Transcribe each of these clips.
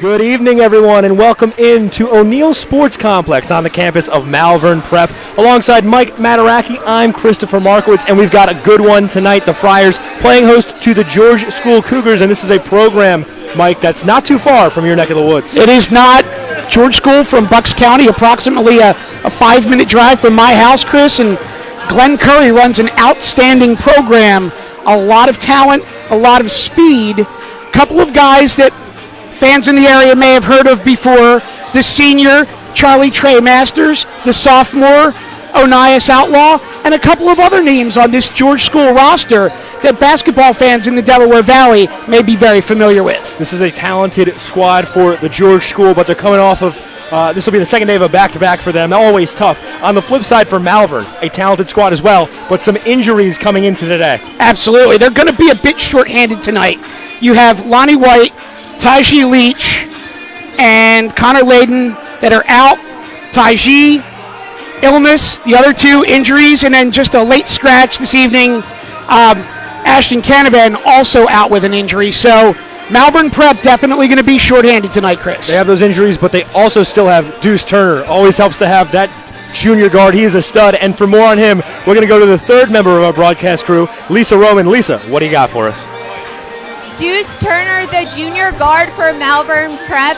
Good evening, everyone, and welcome into O'Neill Sports Complex on the campus of Malvern Prep. Alongside Mike Mataraki, I'm Christopher Markowitz, and we've got a good one tonight. The Friars playing host to the George School Cougars, and this is a program, Mike, that's not too far from your neck of the woods. It is not. George School from Bucks County, approximately a 5-minute drive from my house, Chris, and Glenn Curry runs an outstanding program. A lot of talent, a lot of speed, a couple of guys that fans in the area may have heard of before. The senior, Charlie Trey Masters, the sophomore, Onias Outlaw, and a couple of other names on this George School roster that basketball fans in the Delaware Valley may be very familiar with. This is a talented squad for the George School, but they're coming off of, this will be the second day of a back-to-back for them. Always tough. On the flip side for Malvern, a talented squad as well, but some injuries coming into today. Absolutely. They're going to be a bit short-handed tonight. You have Lonnie White, Tyjee Leach, and Connor Layden that are out. Tyjee, illness, the other two injuries, and then just a late scratch this evening. Ashton Canavan also out with an injury. So Malvern Prep definitely going to be shorthanded tonight, Chris. They have those injuries, but they also still have Deuce Turner. Always helps to have that junior guard. He is a stud. And for more on him, we're going to go to the third member of our broadcast crew, Lisa Roman. Lisa, what do you got for us? Deuce Turner, the junior guard for Malvern Prep,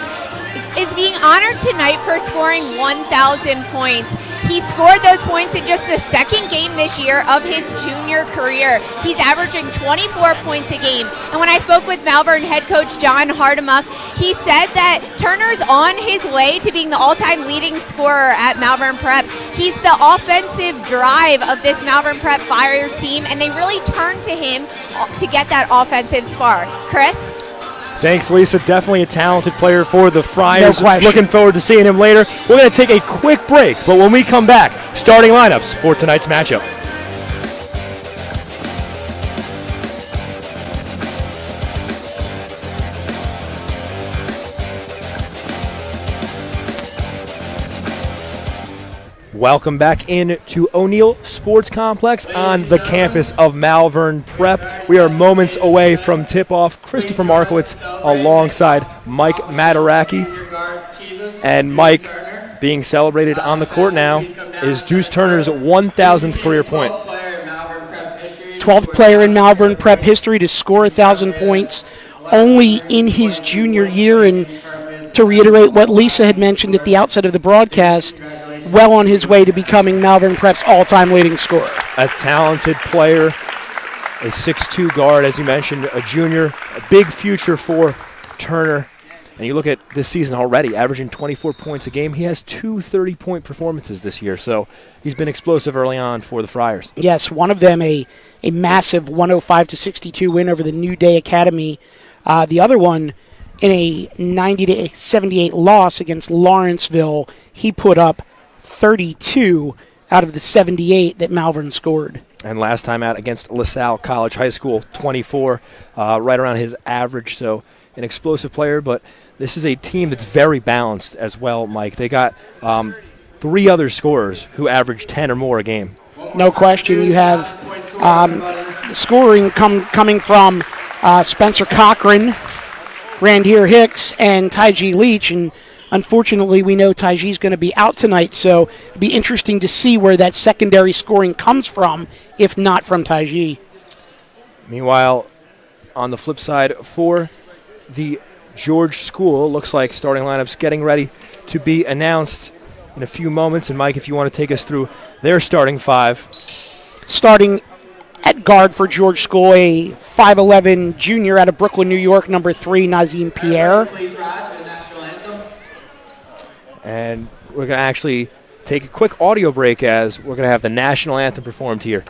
is being honored tonight for scoring 1,000 points. He scored those points in just the second game this year of his junior career. He's averaging 24 points a game. And when I spoke with Malvern head coach John Hardemuth, he said that Turner's on his way to being the all-time leading scorer at Malvern Prep. He's the offensive drive of this Malvern Prep Friars team, and they really turn to him to get that offensive spark. Chris? Thanks, Lisa. Definitely a talented player for the Friars. No question. Looking forward to seeing him later. We're going to take a quick break, but when we come back, starting lineups for tonight's matchup. Welcome back in to O'Neill Sports Complex on the campus of Malvern Prep. We are moments away from tip-off. Christopher Markowitz alongside Mike Mataraki. And Mike, being celebrated on the court now, is Deuce Turner's 1,000th career point. 12th player in Malvern Prep history to score 1,000 points only in his junior year. And to reiterate what Lisa had mentioned at the outset of the broadcast, well on his way to becoming Malvern Prep's all-time leading scorer. A talented player, a 6'2 guard, as you mentioned, a junior, a big future for Turner. And you look at this season already, averaging 24 points a game. He has two 30-point performances this year, so he's been explosive early on for the Friars. Yes, one of them a massive 105-62 win over the New Day Academy. The other one in a 90-78 loss against Lawrenceville. He put up 32 out of the 78 that Malvern scored. And last time out against LaSalle College High School, 24, right around his average. So an explosive player, but this is a team that's very balanced as well, Mike. They got three other scorers who average 10 or more a game. No question. You have scoring coming from Spencer Cochran, Randier Hicks, and Tyjee Leach, and unfortunately, we know Tyjee's going to be out tonight, so it'll be interesting to see where that secondary scoring comes from, if not from Tyjee. Meanwhile, on the flip side, for the George School, looks like starting lineups getting ready to be announced in a few moments. And, Mike, if you want to take us through their starting five. Starting at guard for George School, a 5'11 junior out of Brooklyn, New York, number 3, Nazim Pierre. And we're going to actually take a quick audio break as we're going to have the national anthem performed here.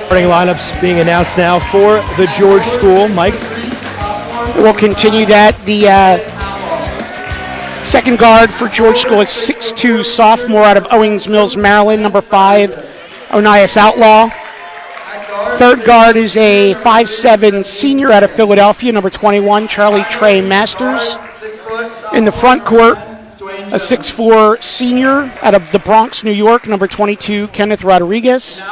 Starting lineups being announced now for the George School. Mike? We'll continue that. The second guard for George School is 6'2", sophomore out of Owings Mills, Maryland, number 5, Onias Outlaw. Third guard is a 5'7", senior out of Philadelphia, number 21, Charlie Trey Masters. In the front court, a 6'4", senior out of the Bronx, New York, number 22, Kenneth Rodriguez.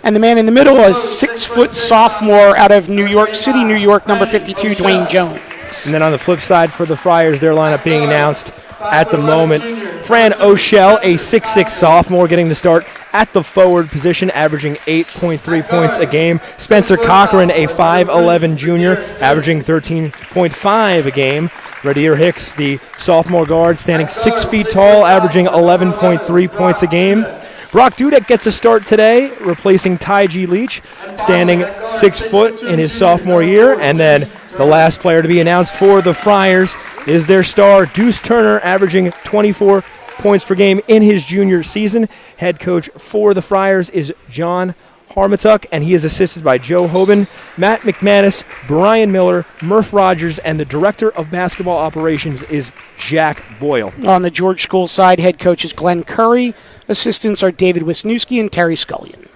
And the man in the middle is 6 foot sophomore out of New York City, New York, number 52, Dwayne Jones. And then on the flip side for the Friars, their lineup being announced at the moment. Fran O'Shell, a 6'6" sophomore, getting the start at the forward position, averaging 8.3 points a game. Spencer Cochran, a 5'11" junior, averaging 13.5 a game. Radier Hicks, the sophomore guard, standing 6 feet tall, averaging 11.3 points a game. Brock Dudek gets a start today, replacing Ty G. Leach, standing 6 foot in his sophomore year. And then the last player to be announced for the Friars is their star, Deuce Turner, averaging 24 points per game in his junior season. Head coach for the Friars is John Harmatuck, and he is assisted by Joe Hoban, Matt McManus, Brian Miller, Murph Rogers, and the director of basketball operations is Jack Boyle. On the George School side, head coach is Glenn Curry. Assistants are David Wisniewski and Terry Scullion.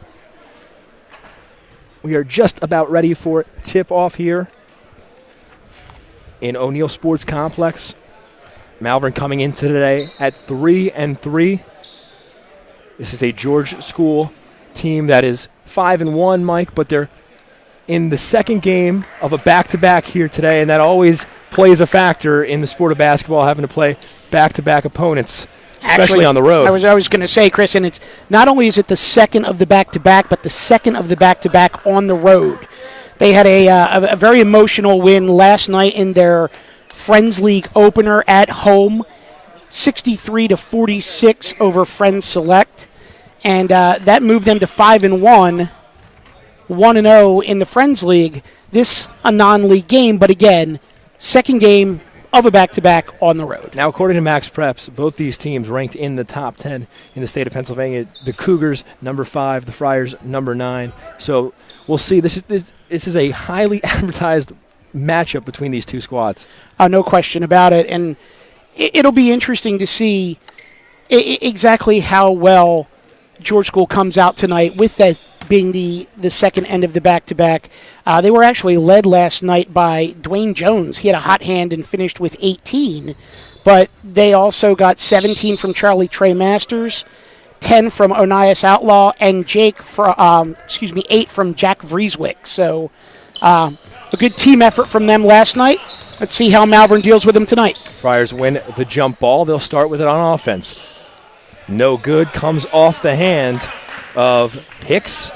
We are just about ready for tip-off here in O'Neill Sports Complex. Malvern coming in today at 3-3. This is a George School team that is 5-1, Mike, but they're in the second game of a back-to-back here today, and that always plays a factor in the sport of basketball, having to play back-to-back opponents, especially on the road. I was going to say, Chris, and it's not only is it the second of the back-to-back, but the second of the back-to-back on the road. They had a very emotional win last night in their Friends League opener at home, 63-46 over Friends Select. And that moved them to 5-1, 1-0 in the Friends League. This a non-league game, but again, second game of a back-to-back on the road. Now, according to Max Preps, both these teams ranked in the top 10 in the state of Pennsylvania. The Cougars, number 5, the Friars, number 9. So we'll see. This is a highly advertised matchup between these two squads. No question about it. And it'll be interesting to see exactly how well George School comes out tonight with that being the second end of the back-to-back. They were actually led last night by Dwayne Jones. He had a hot hand and finished with 18, but they also got 17 from Charlie Trey Masters, 10 from Onias Outlaw, and 8 from Jack Vrieswick. So a good team effort from them last night. Let's see how Malvern deals with them tonight. Friars win the jump ball. They'll start with it on offense. No good, comes off the hand of Hicks.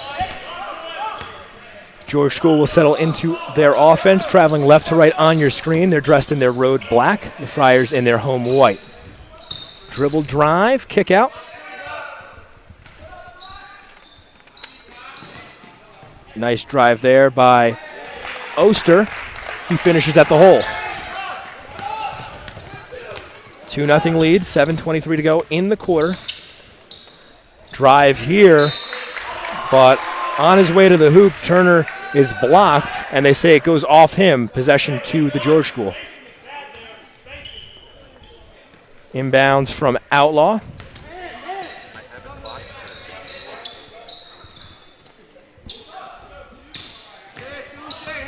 George School will settle into their offense, traveling left to right on your screen. They're dressed in their road black, the Friars in their home white. Dribble drive, kick out. Nice drive there by Oster. He finishes at the hole. 2-0 lead, 7:23 to go in the quarter. Drive here, but on his way to the hoop, Turner is blocked, and they say it goes off him. Possession to the George School. Inbounds from Outlaw.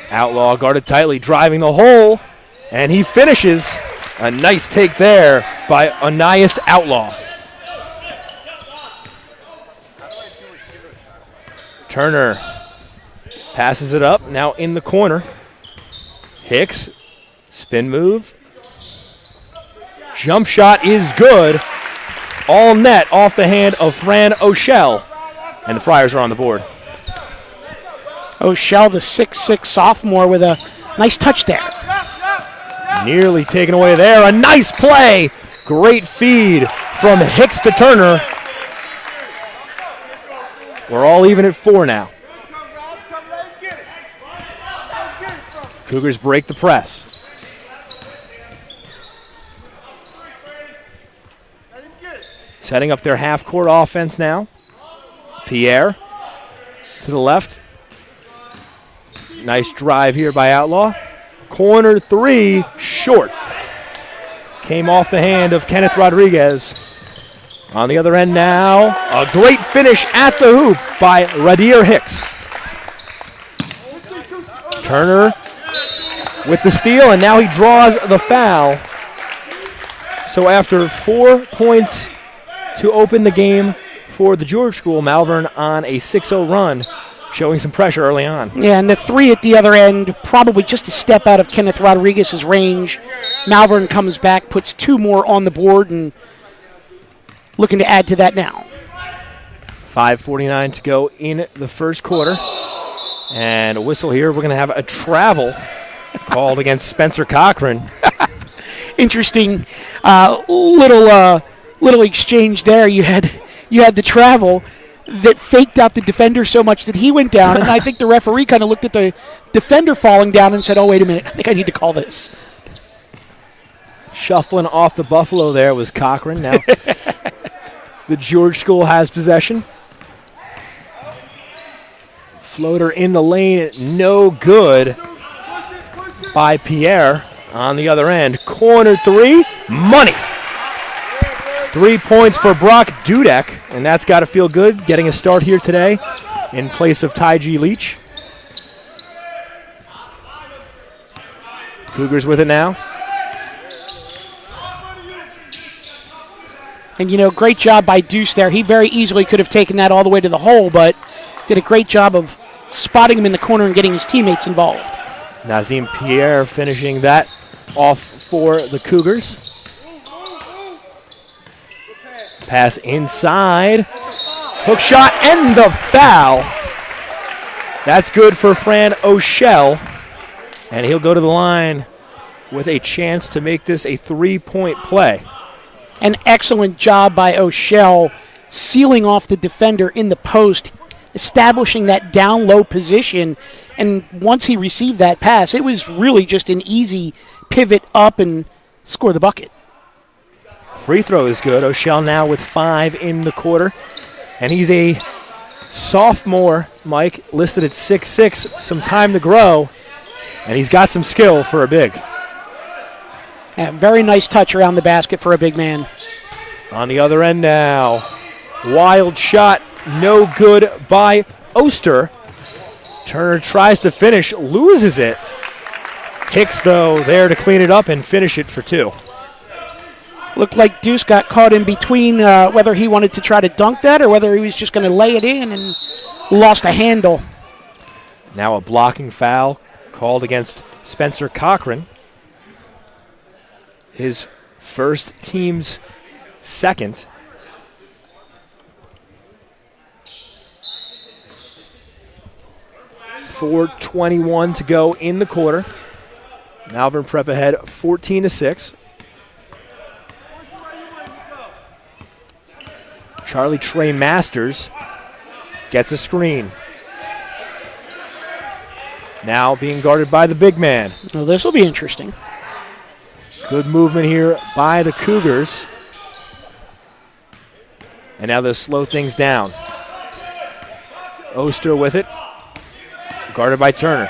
Outlaw guarded tightly, driving the hole, and he finishes. A nice take there by Onias Outlaw. Turner passes it up, now in the corner. Hicks, spin move. Jump shot is good. All net off the hand of Fran O'Shell. And the Friars are on the board. O'Shell, the 6'6 sophomore, with a nice touch there. Nearly taken away there. A nice play. Great feed from Hicks to Turner. We're all even at 4 now. Cougars break the press. Setting up their half-court offense now. Pierre to the left. Nice drive here by Outlaw. Corner three, short. Came off the hand of Kenneth Rodriguez. On the other end now, a great finish at the hoop by Radir Hicks. Turner with the steal, and now he draws the foul. So after 4 points to open the game for the George School, Malvern on a 6-0 run, showing some pressure early on. Yeah, and the three at the other end, probably just a step out of Kenneth Rodriguez's range. Malvern comes back, puts 2 more on the board, and looking to add to that now. 5:49 to go in the first quarter. And a whistle here. We're going to have a travel called against Spencer Cochran. Interesting little exchange there. You had the travel that faked out the defender so much that he went down, and I think the referee kind of looked at the defender falling down and said, oh, wait a minute, I think I need to call this. Shuffling off the Buffalo there was Cochran. Now the George School has possession. Floater in the lane, no good by Pierre on the other end. Corner three, money. 3 points for Brock Dudek, and that's got to feel good, getting a start here today in place of Taiji Leach. Cougars with it now. And, great job by Deuce there. He very easily could have taken that all the way to the hole, but did a great job of spotting him in the corner and getting his teammates involved. Nazim Pierre finishing that off for the Cougars. Pass inside. Hook shot and the foul. That's good for Fran O'Shell. And he'll go to the line with a chance to make this a 3-point play. An excellent job by O'Shell sealing off the defender in the post, establishing that down low position. And once he received that pass, it was really just an easy pivot up and score the bucket. Free throw is good. O'Shell now with 5 in the quarter. And he's a sophomore, Mike, listed at 6'6", some time to grow. And he's got some skill for a big. Yeah, very nice touch around the basket for a big man. On the other end now. Wild shot, no good by Oster. Turner tries to finish, loses it. Hicks, though, there to clean it up and finish it for 2. Looked like Deuce got caught in between whether he wanted to try to dunk that or whether he was just going to lay it in and lost a handle. Now a blocking foul called against Spencer Cochran. His first, team's second. .421 to go in the quarter. Malvern Prep ahead 14-6. Charlie Trey Masters gets a screen. Now being guarded by the big man. Well, this will be interesting. Good movement here by the Cougars. And now they'll slow things down. Oster with it. Guarded by Turner.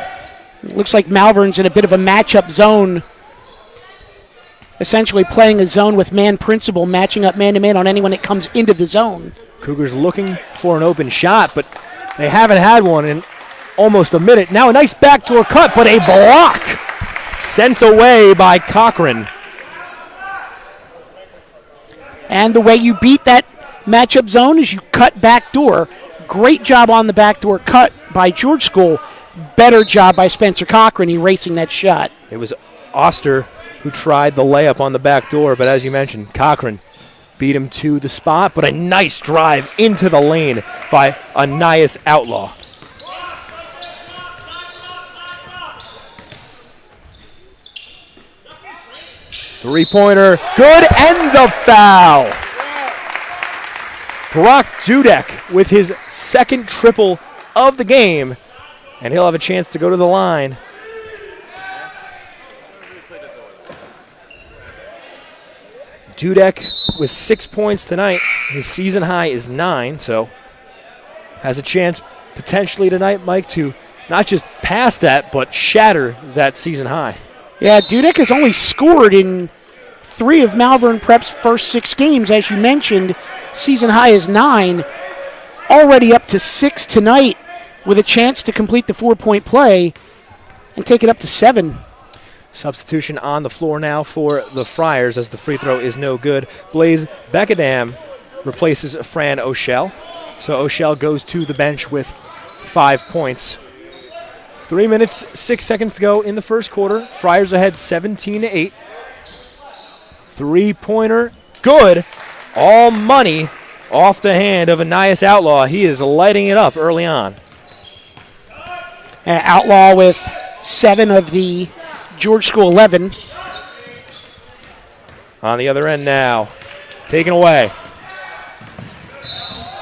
Looks like Malvern's in a bit of a matchup zone. Essentially playing a zone with man principle, matching up man-to-man on anyone that comes into the zone. Cougars looking for an open shot, but they haven't had one in almost a minute. Now a nice backdoor cut, but a block sent away by Cochran. And the way you beat that matchup zone is you cut backdoor. Great job on the backdoor cut by George School. Better job by Spencer Cochran erasing that shot. It was Oster who tried the layup on the back door, but as you mentioned, Cochran beat him to the spot, but a nice drive into the lane by Anias Outlaw. Three-pointer, good, and the foul. Brock Dudek with his second triple of the game, and he'll have a chance to go to the line. Dudek with 6 points tonight. His season high is 9, so has a chance potentially tonight, Mike, to not just pass that, but shatter that season high. Yeah, Dudek has only scored in 3 of Malvern Prep's first 6 games. As you mentioned, season high is 9. Already up to 6 tonight with a chance to complete the 4-point play and take it up to 7. Substitution on the floor now for the Friars as the free throw is no good. Blaze Beckadam replaces Fran O'Shell. So O'Shell goes to the bench with 5 points. 3 minutes, 6 seconds to go in the first quarter. Friars ahead 17-8. Three-pointer, good. All money off the hand of Anias Outlaw. He is lighting it up early on. Outlaw with 7 of the George School 11. On the other end now, taken away.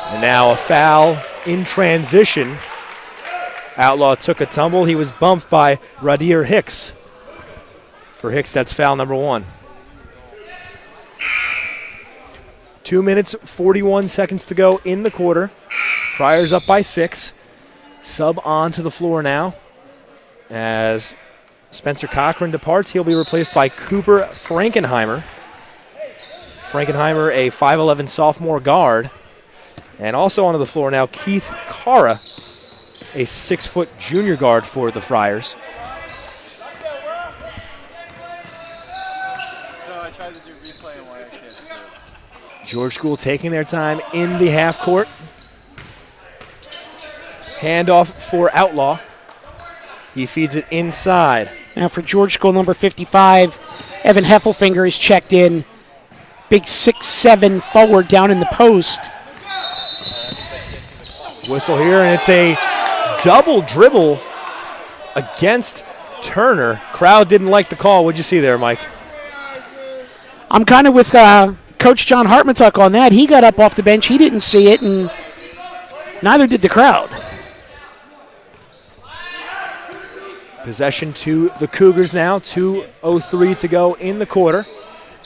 And now a foul in transition. Outlaw took a tumble. He was bumped by Radir Hicks. For Hicks, that's foul number 1. 2 minutes, 41 seconds to go in the quarter. Friars up by 6. Sub onto the floor now. As Spencer Cochran departs, he'll be replaced by Cooper Frankenheimer. Frankenheimer, a 5'11 sophomore guard. And also onto the floor now, Keith Cara, a 6-foot junior guard for the Friars. So I tried to do replay and why I can't do. George School taking their time in the half court. Handoff for Outlaw. He feeds it inside. Now for George School number 55, Evan Heffelfinger is checked in. Big 6'7" forward down in the post. Whistle here, and it's a double dribble against Turner. Crowd didn't like the call. What'd you see there, Mike? I'm kind of with Coach John Hartmantuck on that. He got up off the bench. He didn't see it, and neither did the crowd. Possession to the Cougars now. 2:03 to go in the quarter.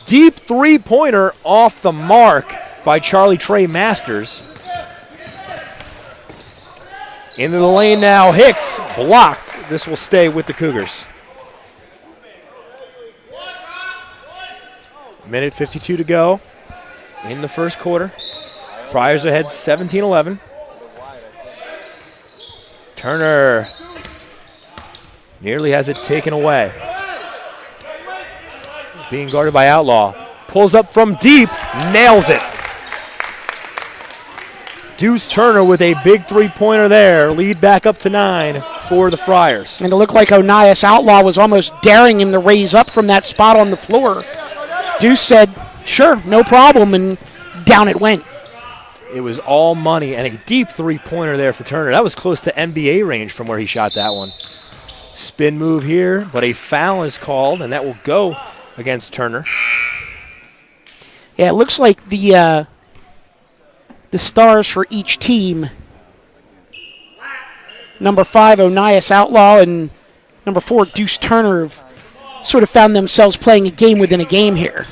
Deep three-pointer off the mark by Charlie Trey Masters. Into the lane now. Hicks blocked. This will stay with the Cougars. Minute 52 to go in the first quarter. Friars ahead 17-11. Turner nearly has it taken away. Being guarded by Outlaw. Pulls up from deep, nails it. Deuce Turner with a big three-pointer there. Lead back up to 9 for the Friars. And it looked like Onias Outlaw was almost daring him to raise up from that spot on the floor. Deuce said, sure, no problem, and down it went. It was all money and a deep three-pointer there for Turner. That was close to NBA range from where he shot that one. Spin move here, but a foul is called, and that will go against Turner. Yeah, it looks like the stars for each team, number 5, Onias Outlaw, and number 4, Deuce Turner, have sort of found themselves playing a game within a game here.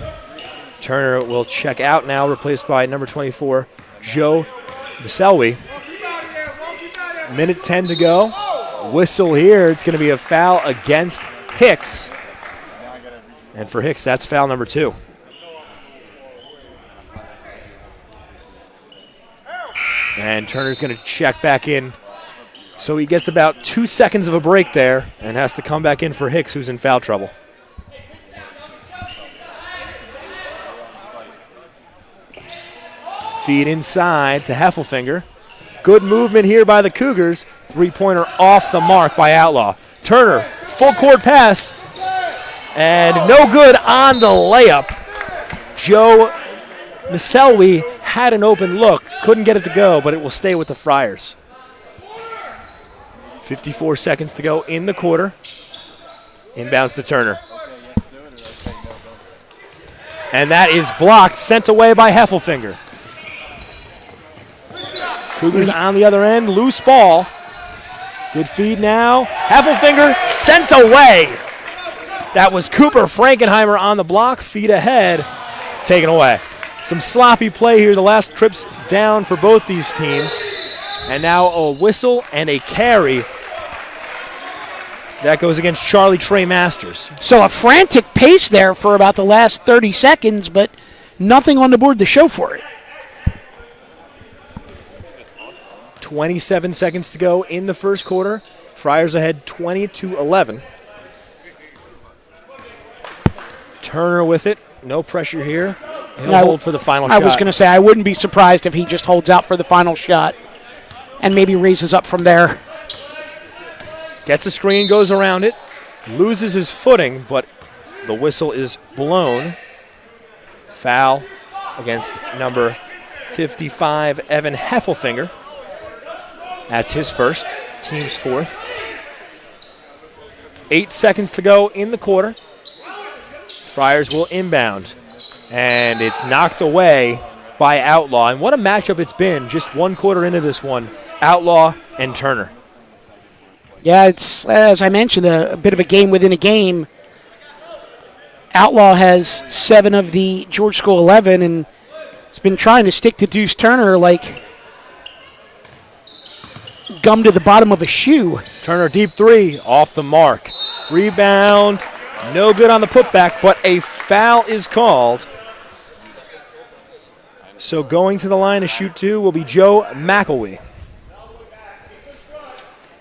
Turner will check out now, replaced by number 24, Joe Maselwi. Minute 10 to go. Whistle here. It's going to be a foul against Hicks. And for Hicks, that's foul number 2. And Turner's going to check back in. So he gets about 2 seconds of a break there and has to come back in for Hicks, who's in foul trouble. Feed inside to Heffelfinger. Good movement here by the Cougars. Three-pointer off the mark by Outlaw. Turner, full court pass. And no good on the layup. Joe Maselwi had an open look. Couldn't get it to go, but it will stay with the Friars. 54 seconds to go in the quarter. Inbounds to Turner. And that is blocked, sent away by Heffelfinger. Cougars on the other end, loose ball. Good feed now. Heffelfinger sent away. That was Cooper Frankenheimer on the block. Feed ahead, taken away. Some sloppy play here. The last trips down for both these teams. And now a whistle and a carry. That goes against Charlie Trey Masters. So a frantic pace there for about the last 30 seconds, but nothing on the board to show for it. 27 seconds to go in the first quarter. Friars ahead 20-11. Turner with it. No pressure here. He'll hold for the final shot. I was going to say, I wouldn't be surprised if he just holds out for the final shot and maybe raises up from there. Gets a screen, goes around it, loses his footing, but the whistle is blown. Foul against number 55, Evan Heffelfinger. That's his first, team's fourth. 8 seconds to go in the quarter. Friars will inbound, and it's knocked away by Outlaw. And what a matchup it's been just one quarter into this one, Outlaw and Turner. Yeah, it's, as I mentioned, a bit of a game within a game. Outlaw has 7 of the George School 11, and it's been trying to stick to Deuce Turner like gum to the bottom of a shoe. Turner deep three, off the mark. Rebound, no good on the putback, but a foul is called. So going to the line to shoot two will be Joe McElwee.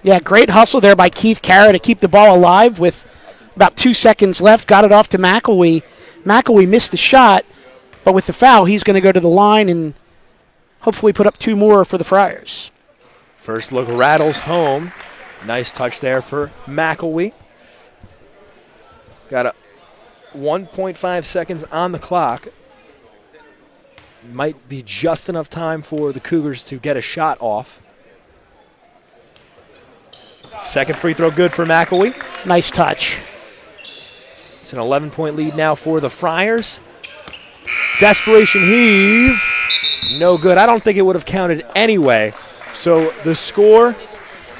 Yeah, great hustle there by Keith Carra to keep the ball alive with about 2 seconds left. Got it off to McElwee. McElwee missed the shot, but with the foul, he's going to go to the line and hopefully put up 2 more for the Friars. First look rattles home. Nice touch there for McElwee. Got a 1.5 seconds on the clock. Might be just enough time for the Cougars to get a shot off. Second free throw good for McElwee. Nice touch. It's an 11-point lead now for the Friars. Desperation heave. No good. I don't think it would have counted anyway. So the score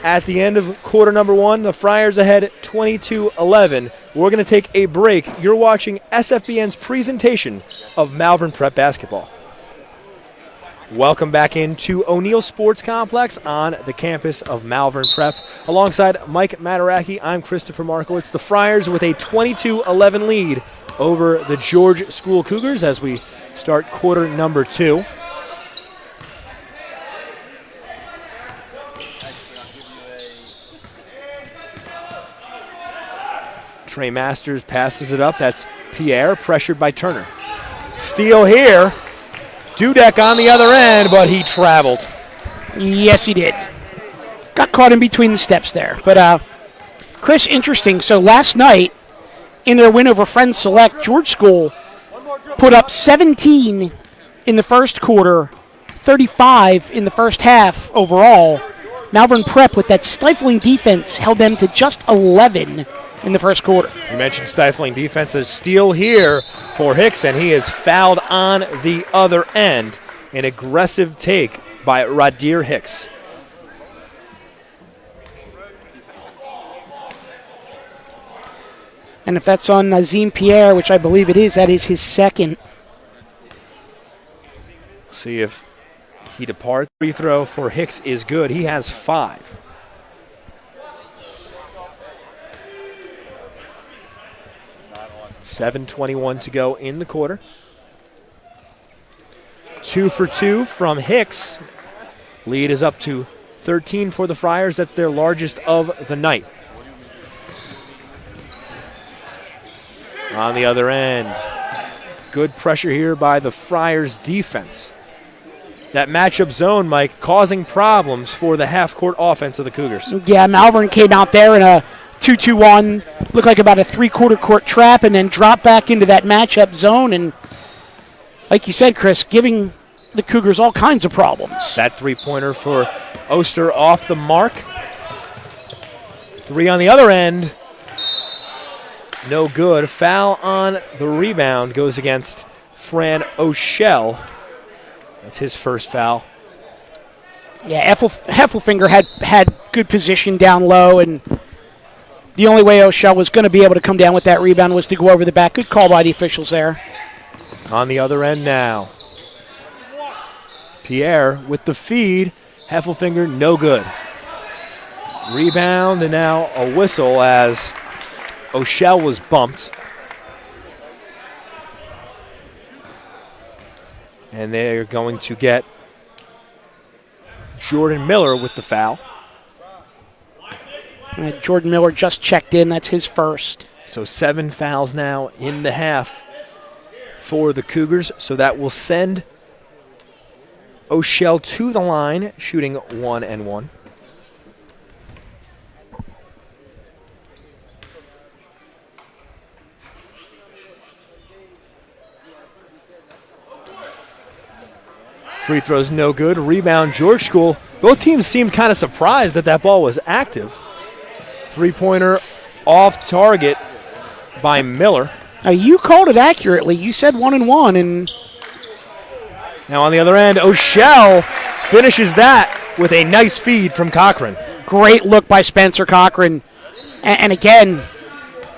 at the end of quarter number 1, the Friars ahead 22-11. We're going to take a break. You're watching SFBN's presentation of Malvern Prep basketball. Welcome back into O'Neill Sports Complex on the campus of Malvern Prep. Alongside Mike Mataraki, I'm Christopher Markowitz. The Friars with a 22-11 lead over the George School Cougars as we start quarter number 2. Trey Masters passes it up. That's Pierre, pressured by Turner. Steal here. Dudek on the other end, but he traveled. Yes, he did. Got caught in between the steps there. But, Chris, interesting. So last night, in their win over Friends Select, George School put up 17 in the first quarter, 35 in the first half overall. Malvern Prep, with that stifling defense, held them to just 11 in the first quarter. You mentioned stifling defense. A steal here for Hicks, and he is fouled on the other end. An aggressive take by Radir Hicks. And if that's on Nazim Pierre, which I believe it is, that is his second. See if he departs. Free throw for Hicks is good. He has 5. .7:21 to go in the quarter. 2 for 2 from Hicks. Lead is up to 13 for the Friars. That's their largest of the night. On the other end, good pressure here by the Friars defense. That matchup zone, Mike, causing problems for the half-court offense of the Cougars. Yeah, Malvern came out there in a 2-2-1, looked like about a three-quarter court trap, and then dropped back into that matchup zone. And like you said, Chris, giving the Cougars all kinds of problems. That three-pointer for Oster off the mark. 3 on the other end. No good. Foul on the rebound goes against Fran O'Shell. That's his first foul. Yeah, Heffelfinger had good position down low, and the only way O'Shell was going to be able to come down with that rebound was to go over the back. Good call by the officials there. On the other end now. Pierre with the feed. Heffelfinger, no good. Rebound, and now a whistle as O'Shell was bumped. And they're going to get Jordan Miller with the foul. Jordan Miller just checked in. That's his first. So 7 fouls now in the half for the Cougars. So that will send O'Shell to the line, shooting 1 and 1. Free throws no good. Rebound, George School. Both teams seemed kind of surprised that that ball was active. Three-pointer off target by Miller. Now you called it accurately. You said 1 and 1, and now on the other end, O'Shell finishes that with a nice feed from Cochran. great look by Spencer Cochran. And again,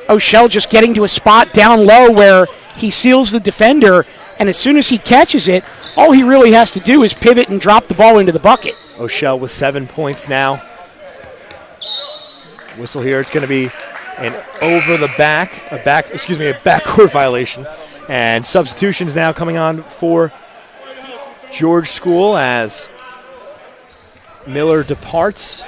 O'Shell just getting to a spot down low where he seals the defender, and as soon as he catches it, all he really has to do is pivot and drop the ball into the bucket. O'Shell with 7 points now. Whistle here. It's going to be an backcourt violation. And substitutions now coming on for George School as Miller departs.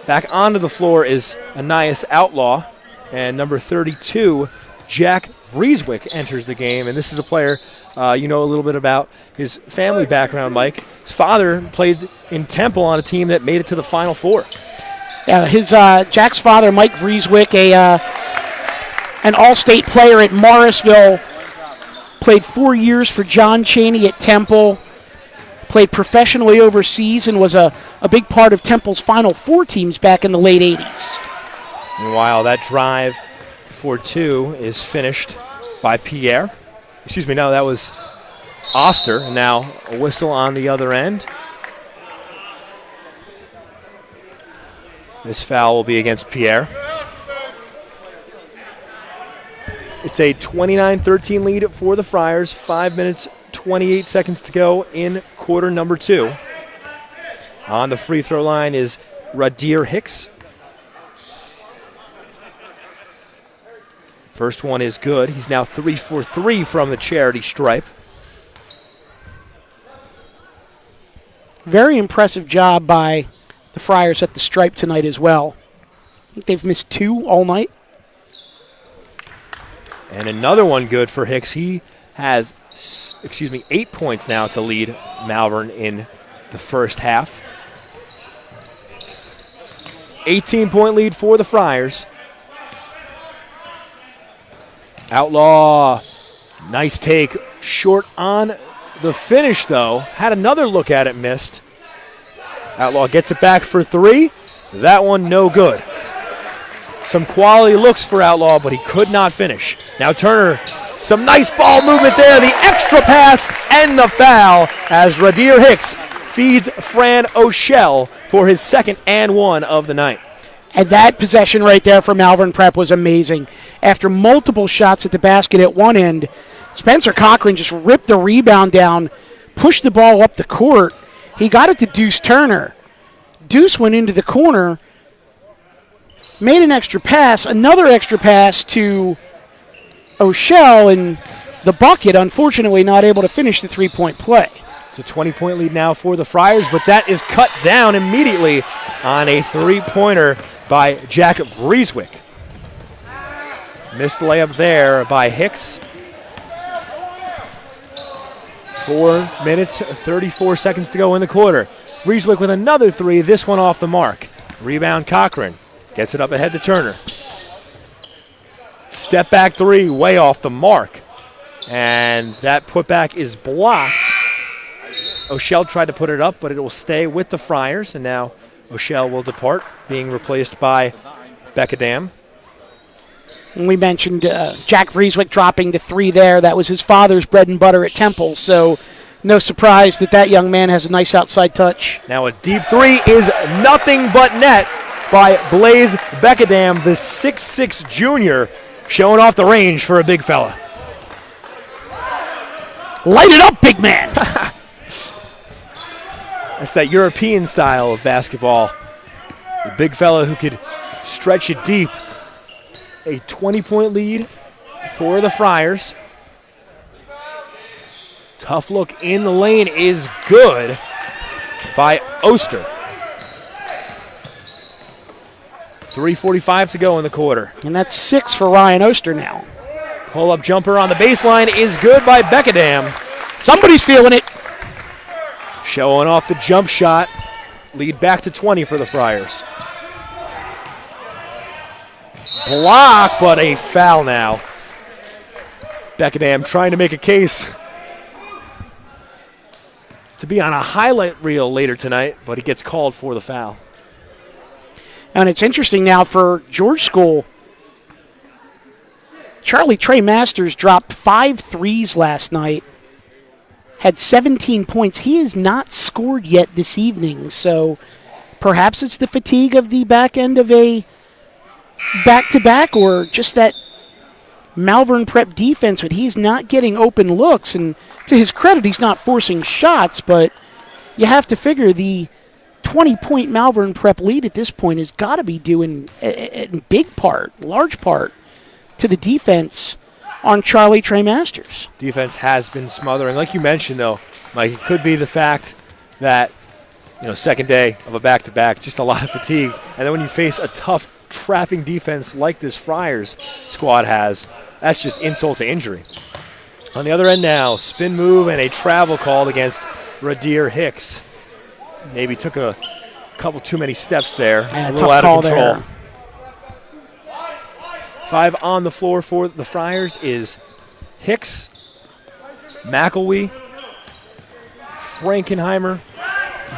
Back onto the floor is Anias Outlaw, and number 32, Jack Vrieswick, enters the game. And this is a player you know a little bit about his family background, Mike. His father played in Temple on a team that made it to the Final Four. Jack's father, Mike Vrieswick, an all-state player at Morrisville, played 4 years for John Chaney at Temple, played professionally overseas, and was a big part of Temple's Final Four teams back in the late 80s. Meanwhile, that drive for 2 is finished by Pierre. That was Oster. And now a whistle on the other end. This foul will be against Pierre. It's a 29-13 lead for the Friars. 5 minutes, 28 seconds to go in quarter number 2. On the free throw line is Radir Hicks. First one is good. He's now 3 for 3 from the charity stripe. Very impressive job by the Friars at the stripe tonight as well. I think they've missed 2 all night. And another one good for Hicks. He has 8 points now to lead Malvern in the first half. 18-point lead for the Friars. Outlaw, nice take. Short on the finish, though. Had another look at it, missed. Outlaw gets it back for 3. That one no good. Some quality looks for Outlaw, but he could not finish. Now Turner, some nice ball movement there. The extra pass and the foul as Radir Hicks feeds Fran O'Shell for his second and 1 of the night. And that possession right there for Malvern Prep was amazing. After multiple shots at the basket at one end, Spencer Cochran just ripped the rebound down, pushed the ball up the court. He got it to Deuce Turner. Deuce went into the corner, made an extra pass, another extra pass to O'Shell, and the bucket, unfortunately not able to finish the three-point play. It's a 20-point lead now for the Friars, but that is cut down immediately on a three-pointer by Jack Vrieswick. Missed layup there by Hicks. 4 minutes, 34 seconds to go in the quarter. Vrieswick with another 3, this one off the mark. Rebound Cochran. Gets it up ahead to Turner. Step back 3, way off the mark. And that putback is blocked. O'Shell tried to put it up, but it will stay with the Friars. And now O'Shell will depart, being replaced by Beckadam. We mentioned Jack Vrieswick dropping the 3 there. That was his father's bread and butter at Temple, so no surprise that young man has a nice outside touch. Now a deep 3 is nothing but net by Blaze Beckadam, the 6'6 junior, showing off the range for a big fella. Light it up, big man. That's that European style of basketball. The big fella who could stretch it deep. A 20-point lead for the Friars. Tough look in the lane is good by Oster. 3:45 to go in the quarter. And that's 6 for Ryan Oster now. Pull-up jumper on the baseline is good by Beckadam. Somebody's feeling it. Showing off the jump shot. Lead back to 20 for the Friars. Block, but a foul now. Beckadam trying to make a case to be on a highlight reel later tonight, but he gets called for the foul. And it's interesting now for George School. Charlie Trey Masters dropped 5 threes last night, had 17 points. He has not scored yet this evening, so perhaps it's the fatigue of the back end of a back-to-back or just that Malvern Prep defense, but he's not getting open looks. And to his credit, he's not forcing shots, but you have to figure the 20-point Malvern Prep lead at this point has got to be due in large part, to the defense on Charlie Trey Masters. Defense has been smothering. Like you mentioned, though, Mike, it could be the fact that, second day of a back-to-back, just a lot of fatigue. And then when you face a tough trapping defense like this Friars squad has, that's just insult to injury. On the other end now, spin move and a travel called against Radir Hicks. Maybe took a couple too many steps there. Yeah, a little out of control. There. 5 on the floor for the Friars is Hicks, McElwee, Frankenheimer,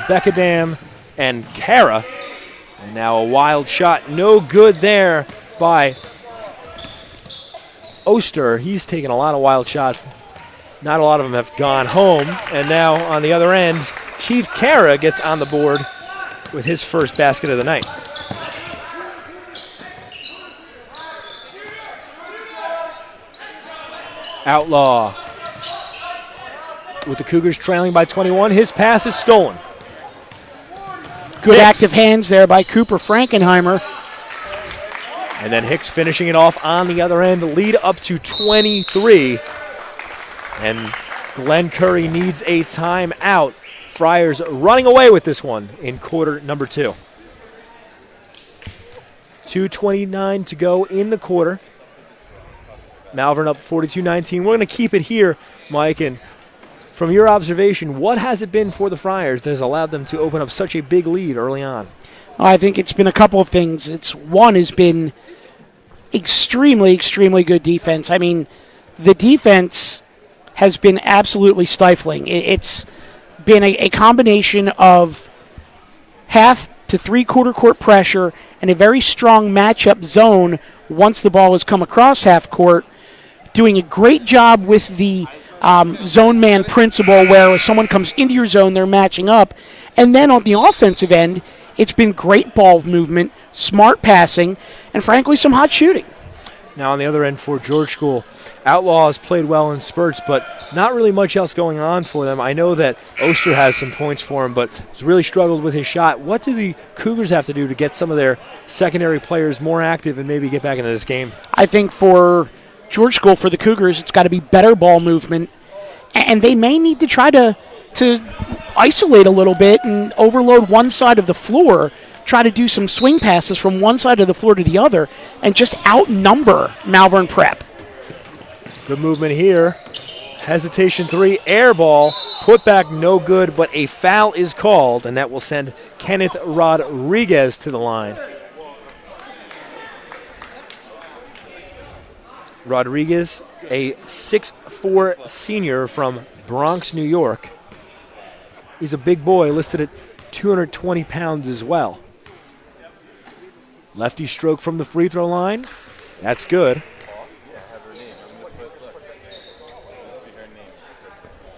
Beckadam, and Kara. And now a wild shot, no good there by Oster. He's taken a lot of wild shots. Not a lot of them have gone home. And now on the other end, Keith Kara gets on the board with his first basket of the night. Outlaw with the Cougars trailing by 21. His pass is stolen. Good Hicks. active hands there by Cooper Frankenheimer. And then Hicks finishing it off on the other end. Lead up to 23. And Glenn Curry needs a timeout. Friars running away with this one in quarter number 2. 2:29 to go in the quarter. Malvern up 42-19. We're going to keep it here, Mike. And from your observation, what has it been for the Friars that has allowed them to open up such a big lead early on? I think it's been a couple of things. One has been extremely, extremely good defense. I mean, the defense has been absolutely stifling. It's been a combination of half to three-quarter court pressure and a very strong matchup zone once the ball has come across half court, doing a great job with the zone man principle where if someone comes into your zone, they're matching up. And then on the offensive end, it's been great ball movement, smart passing, and frankly, some hot shooting. Now on the other end for George School, Outlaw has played well in spurts, but not really much else going on for them. I know that Oster has some points for him, but has really struggled with his shot. What do the Cougars have to do to get some of their secondary players more active and maybe get back into this game? I think for George School, for the Cougars, it's got to be better ball movement, and they may need to try to isolate a little bit and overload one side of the floor, try to do some swing passes from one side of the floor to the other, and just outnumber Malvern Prep. Good movement here. Hesitation 3, air ball, put back no good, but a foul is called, and that will send Kenneth Rodriguez to the line. Rodriguez, a 6'4" senior from Bronx, New York. He's a big boy, listed at 220 pounds as well. Lefty stroke from the free throw line. That's good.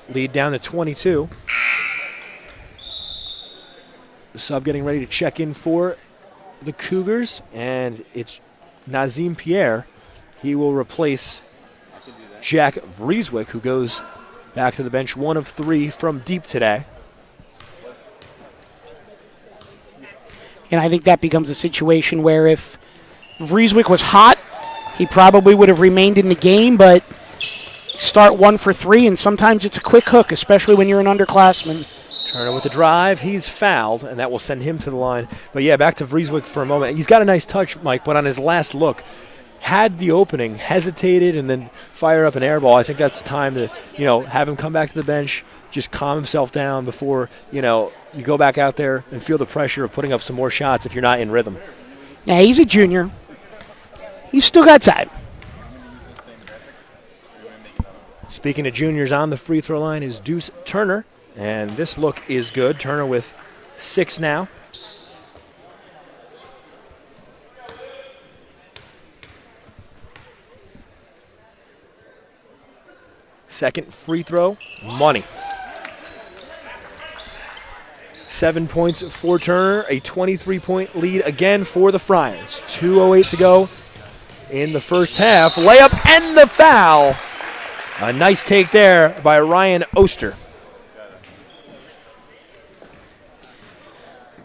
Lead down to 22. The sub getting ready to check in for the Cougars, and it's Nazim Pierre. He will replace Jack Breeswick, who goes back to the bench, 1 of 3 from deep today. And I think that becomes a situation where if Vrieswijk was hot, he probably would have remained in the game, but start 1 for 3, and sometimes it's a quick hook, especially when you're an underclassman. Turner with the drive. He's fouled, and that will send him to the line. But, yeah, back to Vrieswijk for a moment. He's got a nice touch, Mike, but on his last look, had the opening, hesitated, and then fire up an air ball. I think that's time to, have him come back to the bench, just calm himself down before, you go back out there and feel the pressure of putting up some more shots if you're not in rhythm. Yeah, he's a junior. He's still got time. Speaking of juniors, on the free throw line is Deuce Turner, and this look is good. Turner with 6 now. Second free throw, money. 7 points for Turner, a 23-point lead again for the Friars. 2:08 to go in the first half. Layup and the foul. A nice take there by Ryan Oster.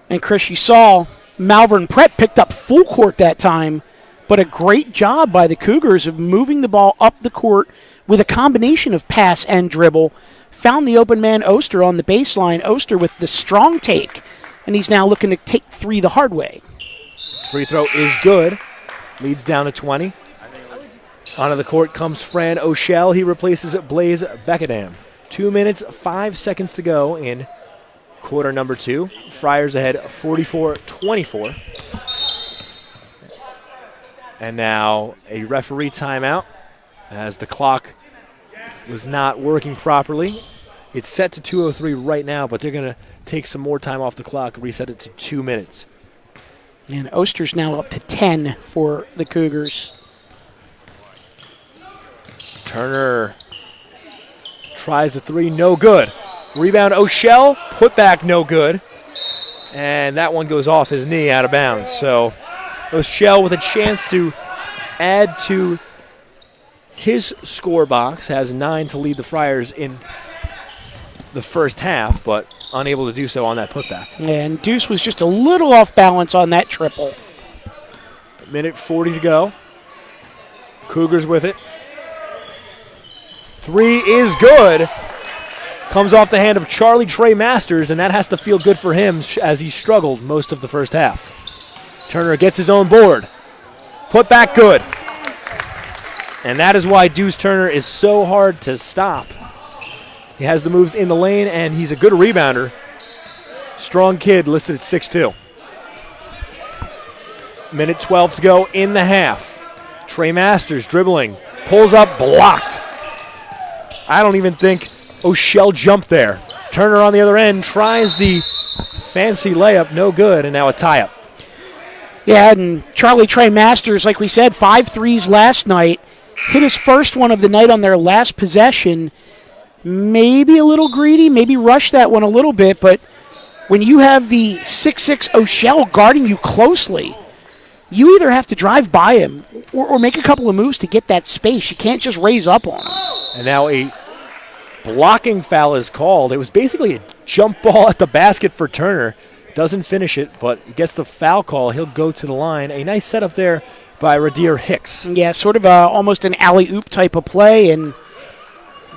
And Chris, you saw Malvern Prep picked up full court that time, but a great job by the Cougars of moving the ball up the court with a combination of pass and dribble. Found the open man Oster on the baseline. Oster with the strong take, and he's now looking to take 3 the hard way. Free throw is good. Leads down to 20. Onto the court comes Fran O'Shell. He replaces Blaze Beckadam. 2 minutes, 5 seconds to go in quarter number 2. Friars ahead 44-24. And now a referee timeout as the clock was not working properly. It's set to 2:03 right now, but they're going to take some more time off the clock, reset it to 2 minutes. And Oster's now up to 10 for the Cougars. Turner tries the 3, no good. Rebound O'Shell, put back, no good. And that one goes off his knee, out of bounds. So O'Shell with a chance to add to his score box, has 9 to lead the Friars in the first half, but unable to do so on that putback. And Deuce was just a little off balance on that triple. Minute 40 to go. Cougars with it. 3 is good. Comes off the hand of Charlie Trey Masters, and that has to feel good for him as he struggled most of the first half. Turner gets his own board. Put back good. And that is why Deuce Turner is so hard to stop. He has the moves in the lane, and he's a good rebounder. Strong kid, listed at 6'2". Minute 12 to go in the half. Trey Masters dribbling, pulls up, blocked. I don't even think O'Shell jumped there. Turner on the other end tries the fancy layup, no good, and now a tie-up. Yeah, and Charlie Trey Masters, like we said, 5 threes last night. Hit his first one of the night on their last possession. Maybe a little greedy, maybe rushed that one a little bit, but when you have the 6'6" O'Shell guarding you closely, you either have to drive by him or make a couple of moves to get that space. You can't just raise up on him. And now a blocking foul is called. It was basically a jump ball at the basket for Turner. Doesn't finish it, but he gets the foul call. He'll go to the line. A nice setup there by Radir Hicks. Yeah, sort of almost an alley-oop type of play, and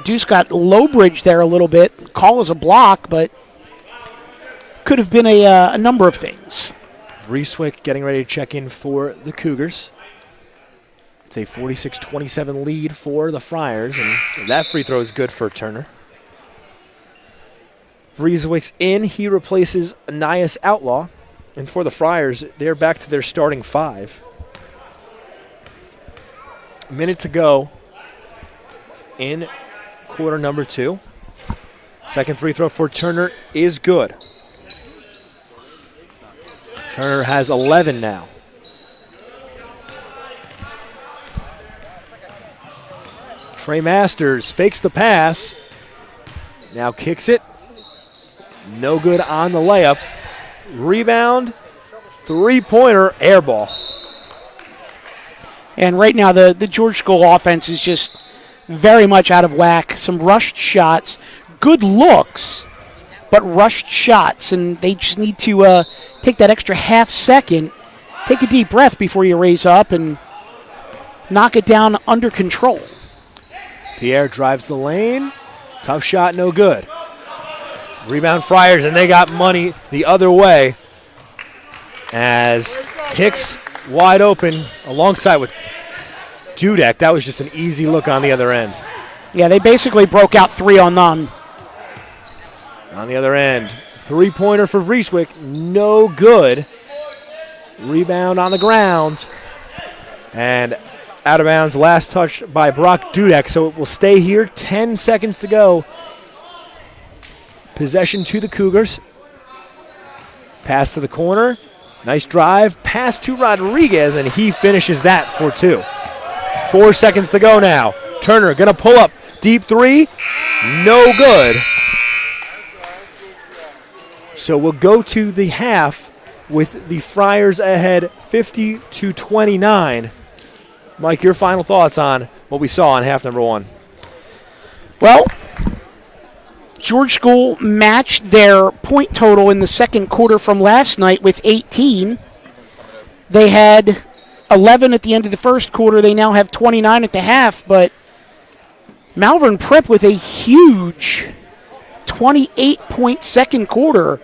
Deuce got low bridge there a little bit. Call is a block, but could have been a number of things. Vrieswijk getting ready to check in for the Cougars. It's a 46-27 lead for the Friars, and that free throw is good for Turner. Vrieswijk's in. He replaces Anias Outlaw. And for the Friars, they're back to their starting 5. A minute to go in quarter number 2. Second free throw for Turner is good. Turner has 11 now. Trey Masters fakes the pass. Now kicks it. No good on the layup. Rebound. Three-pointer, air ball. And right now the George School offense is just very much out of whack. Some rushed shots, good looks, but rushed shots, and they just need to take that extra half second, take a deep breath before you raise up and knock it down under control. Pierre drives the lane. Tough shot, no good. Rebound Friars, and they got money the other way as Hicks wide open alongside with Dudek. That was just an easy look on the other end. Yeah, they basically broke out 3-on-none. On the other end, three-pointer for Vrieswick, no good. Rebound on the ground. And out of bounds, last touch by Brock Dudek, so it will stay here. 10 seconds to go. Possession to the Cougars. Pass to the corner. Nice drive. Pass to Rodriguez, and he finishes that for 2. 4 seconds to go now. Turner going to pull up. Deep three. No good. So we'll go to the half with the Friars ahead 50-29. Mike, your final thoughts on what we saw in half number 1? Well, George School matched their point total in the second quarter from last night with 18. They had 11 at the end of the first quarter. They now have 29 at the half, but Malvern Prep with a huge 28-point second quarter.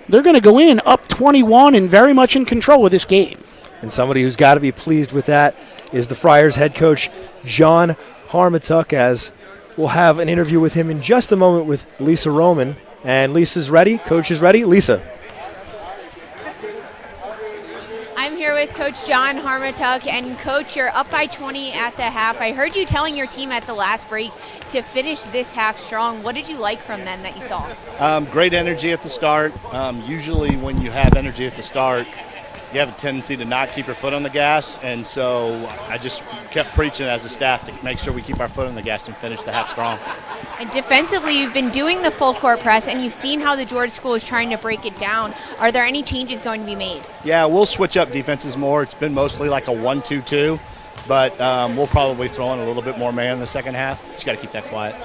They're going to go in up 21 and very much in control of this game. And somebody who's got to be pleased with that is the Friars head coach, John Harmatuck, as we'll have an interview with him in just a moment with Lisa Roman. And Lisa's ready. Coach is ready. Lisa. I'm here with Coach John Harmatuck, and Coach, you're up by 20 at the half. I heard you telling your team at the last break to finish this half strong. What did you like from them that you saw? Great energy at the start. Usually when you have energy at the start, you have a tendency to not keep your foot on the gas, and so I just kept preaching as a staff to make sure we keep our foot on the gas and finish the half strong. And defensively, you've been doing the full court press, and you've seen how the George School is trying to break it down. Are there any changes going to be made? Yeah, we'll switch up defenses more. It's been mostly like a 1-2-2, but we'll probably throw in a little bit more man in the second half. Just got to keep that quiet.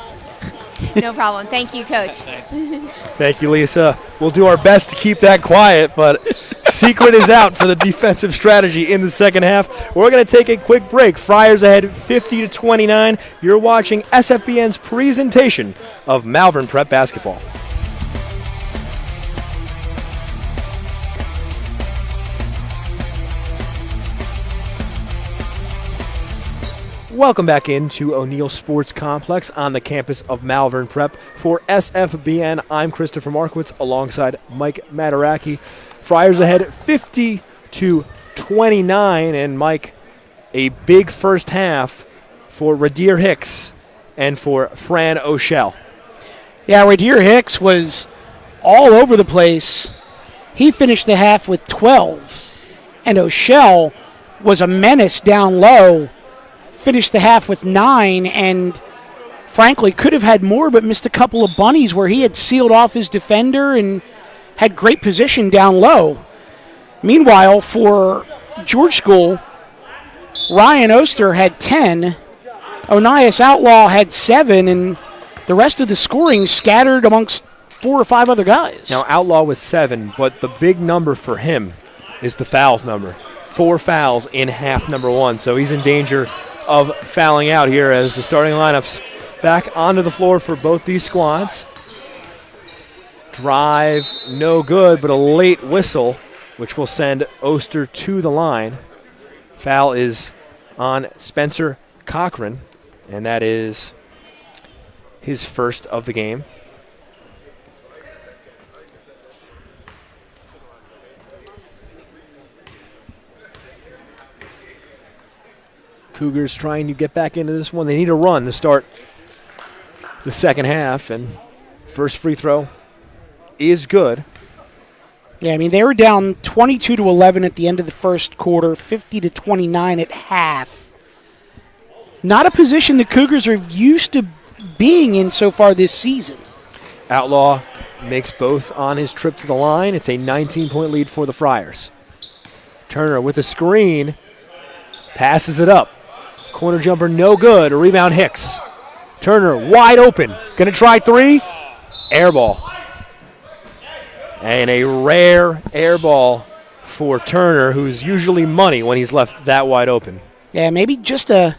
No problem. Thank you, Coach. Thank you, Lisa. We'll do our best to keep that quiet, but secret is out for the defensive strategy in the second half. We're going to take a quick break. Friars ahead 50-29. You're watching SFBN's presentation of Malvern Prep basketball. Welcome back into O'Neill Sports Complex on the campus of Malvern Prep. For SFBN, I'm Christopher Markowitz alongside Mike Mataraki. Friars ahead 50-29, and Mike, a big first half for Radir Hicks and for Fran O'Shell. Yeah, Radir Hicks was all over the place. He finished the half with 12, and O'Shell was a menace down low. Finished the half with 9, and frankly could have had more, but missed a couple of bunnies where he had sealed off his defender and had great position down low. Meanwhile, for George School, Ryan Oster had 10, Onias Outlaw had 7, and the rest of the scoring scattered amongst 4 or 5 other guys. Now Outlaw with 7, but the big number for him is the fouls number. 4 fouls in half number 1, so he's in danger of fouling out here as the starting lineups back onto the floor for both these squads. Drive, no good, but a late whistle, which will send Oster to the line. Foul is on Spencer Cochran, and that is his first of the game. Cougars trying to get back into this one. They need a run to start the second half, and first free throw is good. Yeah, I mean, they were down 22-11 at the end of the first quarter, 50-29 at half. Not a position the Cougars are used to being in so far this season. Outlaw makes both on his trip to the line. It's a 19-point lead for the Friars. Turner with a screen, passes it up. Corner jumper, no good. A rebound, Hicks. Turner wide open. Going to try 3. Air ball. And a rare air ball for Turner, who's usually money when he's left that wide open. Yeah, maybe just a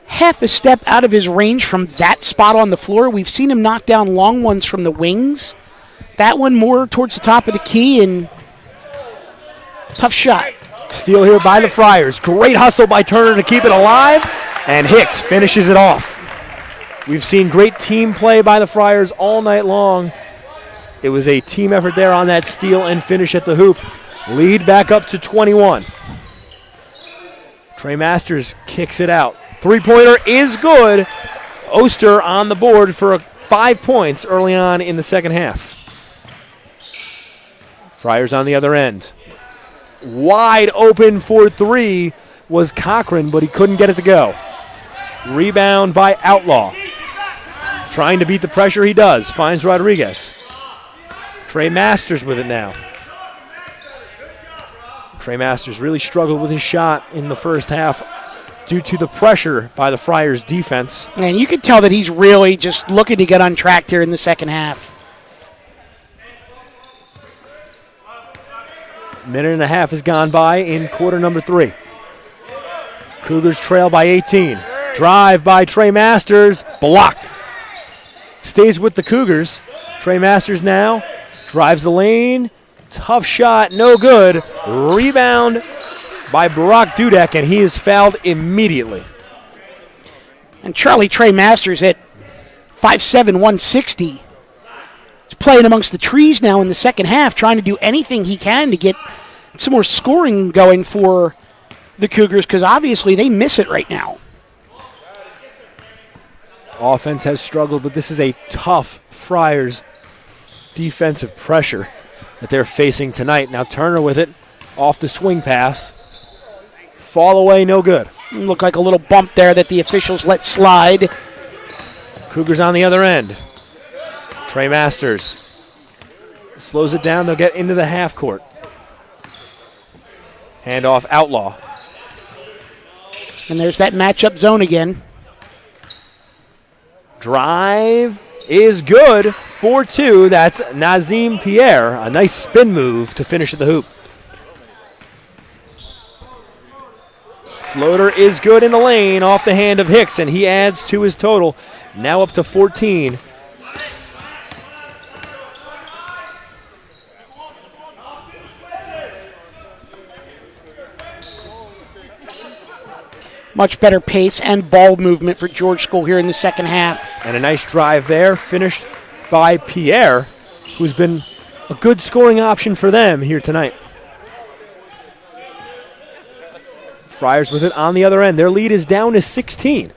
half a step out of his range from that spot on the floor. We've seen him knock down long ones from the wings. That one more towards the top of the key, and tough shot. Steal here by the Friars. Great hustle by Turner to keep it alive, and Hicks finishes it off. We've seen great team play by the Friars all night long. It was a team effort there on that steal and finish at the hoop. Lead back up to 21. Trey Masters kicks it out. Three-pointer is good. Oster on the board for 5 points early on in the second half. Friars on the other end. Wide open for three was Cochran, but he couldn't get it to go. Rebound by Outlaw. Trying to beat the pressure, he does. Finds Rodriguez. Trey Masters with it now. Trey Masters really struggled with his shot in the first half due to the pressure by the Friars defense. And you can tell that he's really just looking to get on track here in the second half. Minute and a half has gone by in quarter number 3. Cougars trail by 18. Drive by Trey Masters, blocked. Stays with the Cougars. Trey Masters now drives the lane. Tough shot, no good. Rebound by Brock Dudek, and he is fouled immediately. And Charlie Trey Masters at 5'7", 160. He's playing amongst the trees now in the second half, trying to do anything he can to get some more scoring going for the Cougars, because obviously they miss it right now. Offense has struggled, but this is a tough Friars defensive pressure that they're facing tonight. Now Turner with it, off the swing pass. Fall away, no good. Looked like a little bump there that the officials let slide. Cougars on the other end. Trey Masters slows it down. They'll get into the half court. Handoff Outlaw. And there's that matchup zone again. Drive is good. 4-2. That's Nazim Pierre. A nice spin move to finish at the hoop. Floater is good in the lane off the hand of Hicks, and he adds to his total. Now up to 14. Much better pace and ball movement for George School here in the second half. And a nice drive there, finished by Pierre, who's been a good scoring option for them here tonight. Friars with it on the other end. Their lead is down to 16.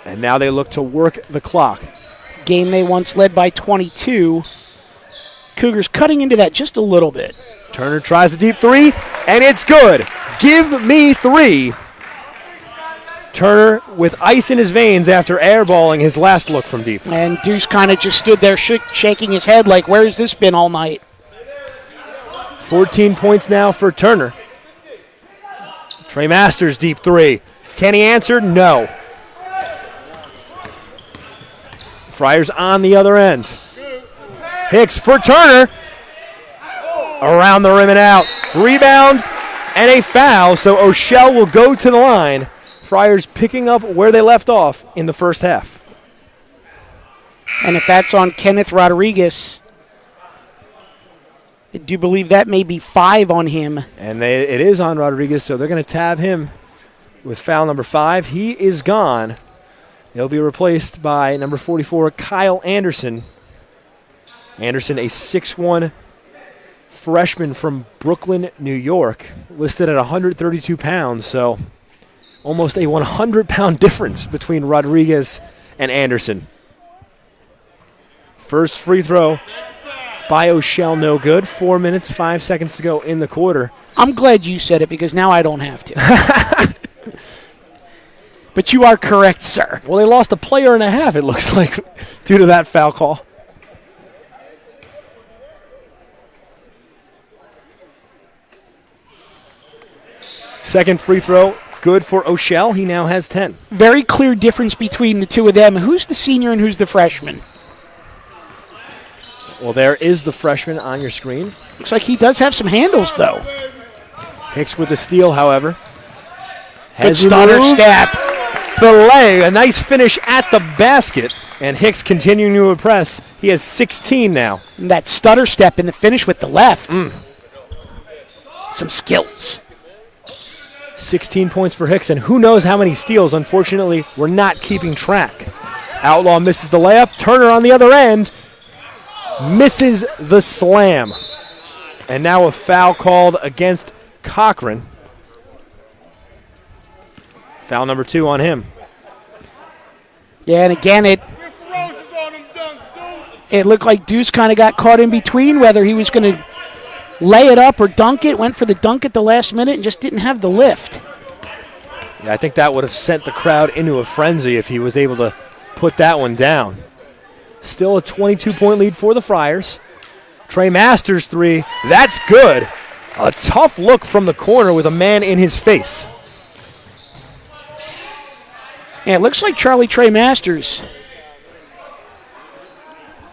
And now they look to work the clock. Game they once led by 22. Cougars cutting into that just a little bit. Turner tries a deep three, and it's good. Give me 3. Turner with ice in his veins after airballing his last look from deep. And Deuce kind of just stood there shaking his head like, where's this been all night? 14 points now for Turner. Trey Masters deep 3. Can he answer? No. Friars on the other end. Hicks for Turner. Around the rim and out. Rebound and a foul, so O'Shell will go to the line. Friars picking up where they left off in the first half. And if that's on Kenneth Rodriguez, I do believe that may be 5 on him. And it is on Rodriguez, so they're going to tab him with foul number 5. He is gone. He'll be replaced by number 44, Kyle Anderson. Anderson, a 6'1" freshman from Brooklyn, New York, listed at 132 pounds, so almost a 100-pound difference between Rodriguez and Anderson. First free throw by O'Shell, no good. 4 minutes, 5 seconds to go in the quarter. I'm glad you said it because now I don't have to. But you are correct, sir. Well, they lost a player and a half, it looks like, due to that foul call. Second free throw, good for O'Shell. He now has 10. Very clear difference between the two of them. Who's the senior and who's the freshman? Well, there is the freshman on your screen. Looks like he does have some handles, though. Hicks with the steal, however. Good stutter step. Filet, a nice finish at the basket. And Hicks continuing to impress. He has 16 now. And that stutter step in the finish with the left. Some skills. 16 points for Hicks, and who knows how many steals. Unfortunately, we're not keeping track. Outlaw misses the layup. Turner on the other end misses the slam. And now a foul called against Cochran. Foul number 2 on him. Yeah, and again, it looked like Deuce kind of got caught in between whether he was going to lay it up or dunk it. Went for the dunk at the last minute and just didn't have the lift. Yeah, I think that would have sent the crowd into a frenzy if he was able to put that one down. Still a 22-point lead for the Friars. Trey Masters 3. That's good. A tough look from the corner with a man in his face. Yeah, it looks like Trey Masters,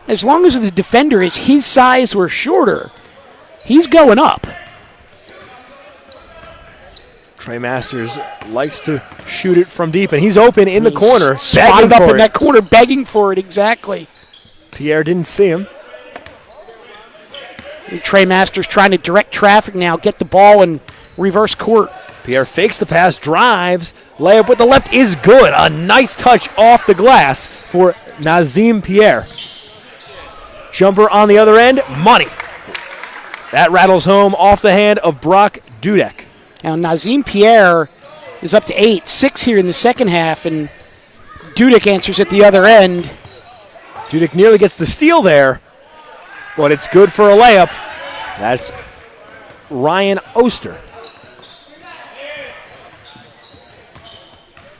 as long as the defender is his size or shorter, he's going up. Trey Masters likes to shoot it from deep, and he's open in the corner. Spotted up in that corner, begging for it, exactly. Pierre didn't see him. And Trey Masters trying to direct traffic now, get the ball in reverse court. Pierre fakes the pass, drives, layup with the left is good. A nice touch off the glass for Nazim Pierre. Jumper on the other end, money. That rattles home off the hand of Brock Dudek. Now Nazim Pierre is up to 8, 6 here in the second half, and Dudek answers at the other end. Dudek nearly gets the steal there, but it's good for a layup. That's Ryan Oster.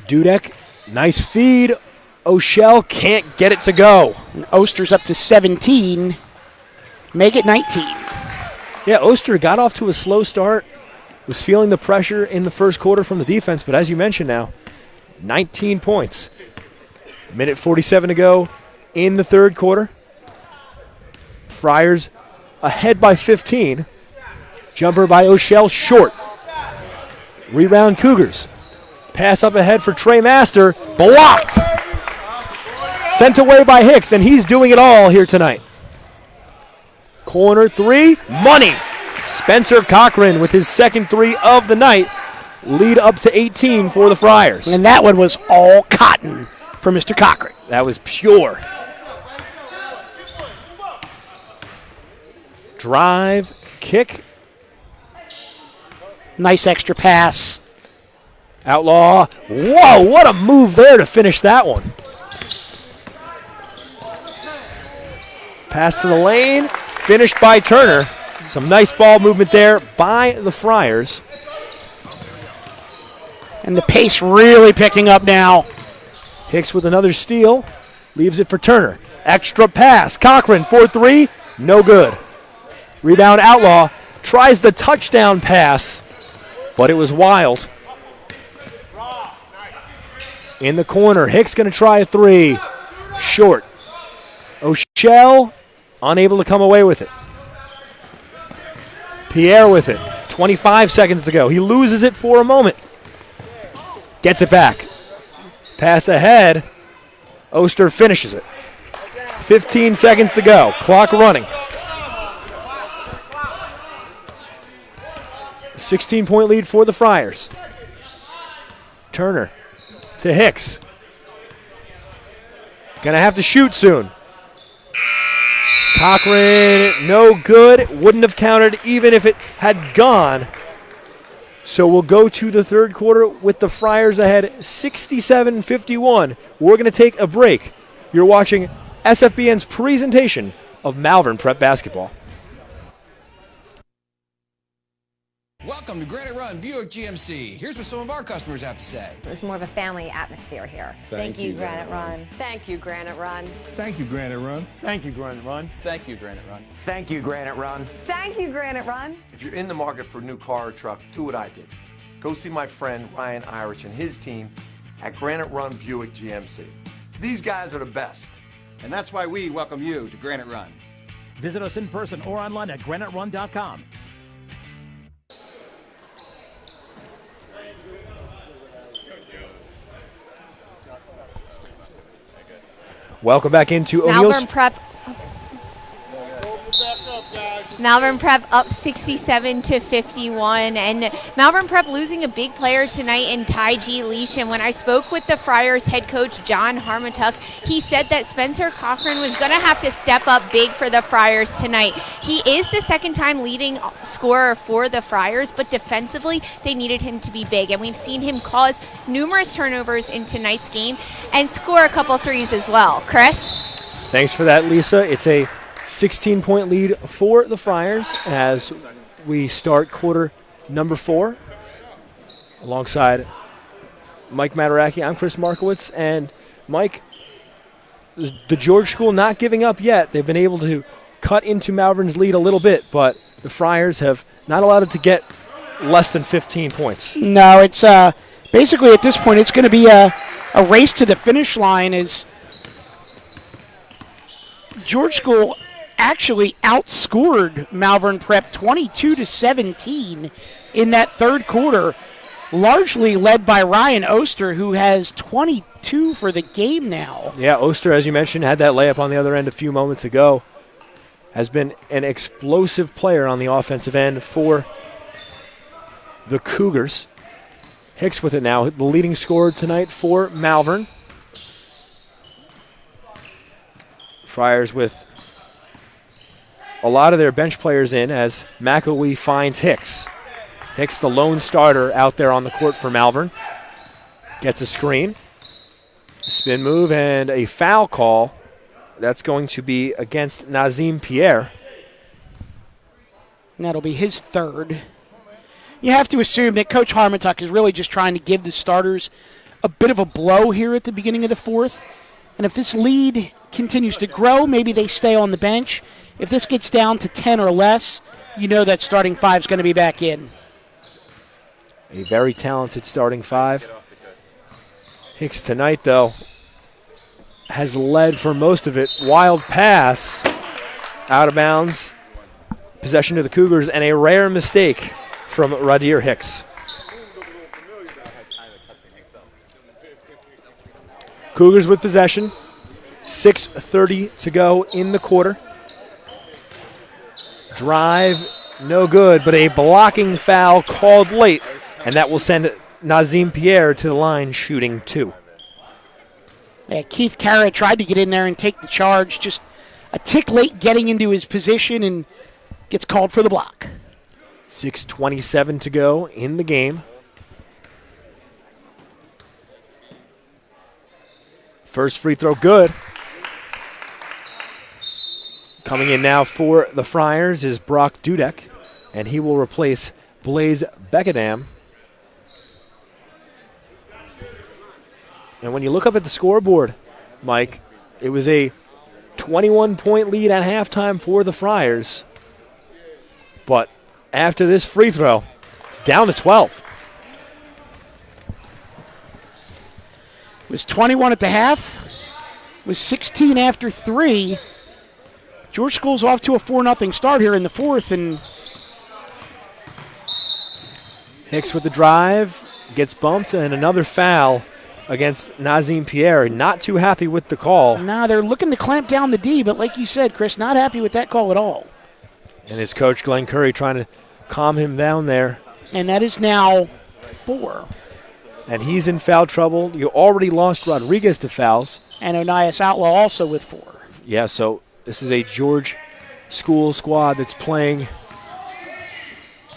Dudek, nice feed. O'Shell can't get it to go. And Oster's up to 17. Make it 19. Yeah, Oster got off to a slow start. Was feeling the pressure in the first quarter from the defense, but as you mentioned now, 19 points. Minute 47 to go in the third quarter. Friars ahead by 15. Jumper by O'Shell, short. Rebound Cougars. Pass up ahead for Trey Master, blocked. Sent away by Hicks, and he's doing it all here tonight. Corner 3, money. Spencer Cochran with his second 3 of the night. Lead up to 18 for the Friars. And that one was all cotton for Mr. Cochran. That was pure. Drive, kick. Nice extra pass. Outlaw. Whoa, what a move there to finish that one. Pass to the lane, finished by Turner. Some nice ball movement there by the Friars. And the pace really picking up now. Hicks with another steal, leaves it for Turner. Extra pass, Cochran 4-3, no good. Rebound Outlaw, tries the touchdown pass, but it was wild. In the corner, Hicks going to try a 3. Short. O'Shell unable to come away with it. Pierre with it. 25 seconds to go. He loses it for a moment. Gets it back. Pass ahead. Oster finishes it. 15 seconds to go. Clock running. 16-point lead for the Friars. Turner to Hicks. Gonna have to shoot soon. Cochran, no good. Wouldn't have counted even if it had gone. So we'll go to the third quarter with the Friars ahead 67-51. We're going to take a break. You're watching SFBN's presentation of Malvern Prep basketball. Welcome to Granite Run Buick GMC. Here's what some of our customers have to say. There's more of a family atmosphere here. Thank you, Granite Run. Thank you, Granite Run. Thank you, Granite Run. Thank you, Granite Run. Thank you, Granite Run. Thank you, Granite Run. Thank you, Granite Run. If you're in the market for a new car or truck, do what I did. Go see my friend Ryan Irish and his team at Granite Run Buick GMC. These guys are the best. And that's why we welcome you to Granite Run. Visit us in person or online at graniterun.com. Welcome back into O'Neill's. Malvern Prep up 67-51, and Malvern Prep losing a big player tonight in Ty G. Leash. And when I spoke with the Friars head coach John Harmatuck, he said that Spencer Cochran was going to have to step up big for the Friars tonight. He is the second-time leading scorer for the Friars, but defensively they needed him to be big, and we've seen him cause numerous turnovers in tonight's game and score a couple threes as well. Chris? Thanks for that, Lisa. It's a 16-point lead for the Friars as we start quarter number 4. Alongside Mike Mataraki, I'm Chris Markowitz. And Mike, the George School not giving up yet. They've been able to cut into Malvern's lead a little bit, but the Friars have not allowed it to get less than 15 points. No, it's basically at this point it's going to be a race to the finish line as George School actually outscored Malvern Prep 22-17 in that third quarter, largely led by Ryan Oster, who has 22 for the game now. Yeah, Oster, as you mentioned, had that layup on the other end a few moments ago. Has been an explosive player on the offensive end for the Cougars. Hicks with it now, the leading scorer tonight for Malvern. Friars with a lot of their bench players in as McElwee finds Hicks. Hicks, the lone starter out there on the court for Malvern. Gets a screen, spin move, and a foul call. That's going to be against Nazim Pierre. And that'll be his third. You have to assume that Coach Harmatuck is really just trying to give the starters a bit of a blow here at the beginning of the fourth. And if this lead continues to grow, maybe they stay on the bench. If this gets down to 10 or less, you know that starting five is going to be back in. A very talented starting five. Hicks tonight, though, has led for most of it. Wild pass out of bounds. Possession to the Cougars, and a rare mistake from Radir Hicks. Cougars with possession. 6:30 to go in the quarter. Drive, no good, but a blocking foul called late, and that will send Nazim Pierre to the line shooting 2. Yeah, Keith Carra tried to get in there and take the charge, just a tick late getting into his position and gets called for the block. 6:27 to go in the game. First free throw good. Coming in now for the Friars is Brock Dudek, and he will replace Blaze Beckadam. And when you look up at the scoreboard, Mike, it was a 21-point lead at halftime for the Friars. But after this free throw, it's down to 12. It was 21 at the half. It was 16 after 3. George School's off to a 4-0 start here in the fourth, and Hicks with the drive, gets bumped, and another foul against Nazim Pierre. Not too happy with the call. now they're looking to clamp down the D, but like you said, Chris, not happy with that call at all. And his coach, Glenn Curry, trying to calm him down there. And that is now 4. And he's in foul trouble. You already lost Rodriguez to fouls. And Onias Outlaw also with 4. Yeah, so this is a George School squad that's playing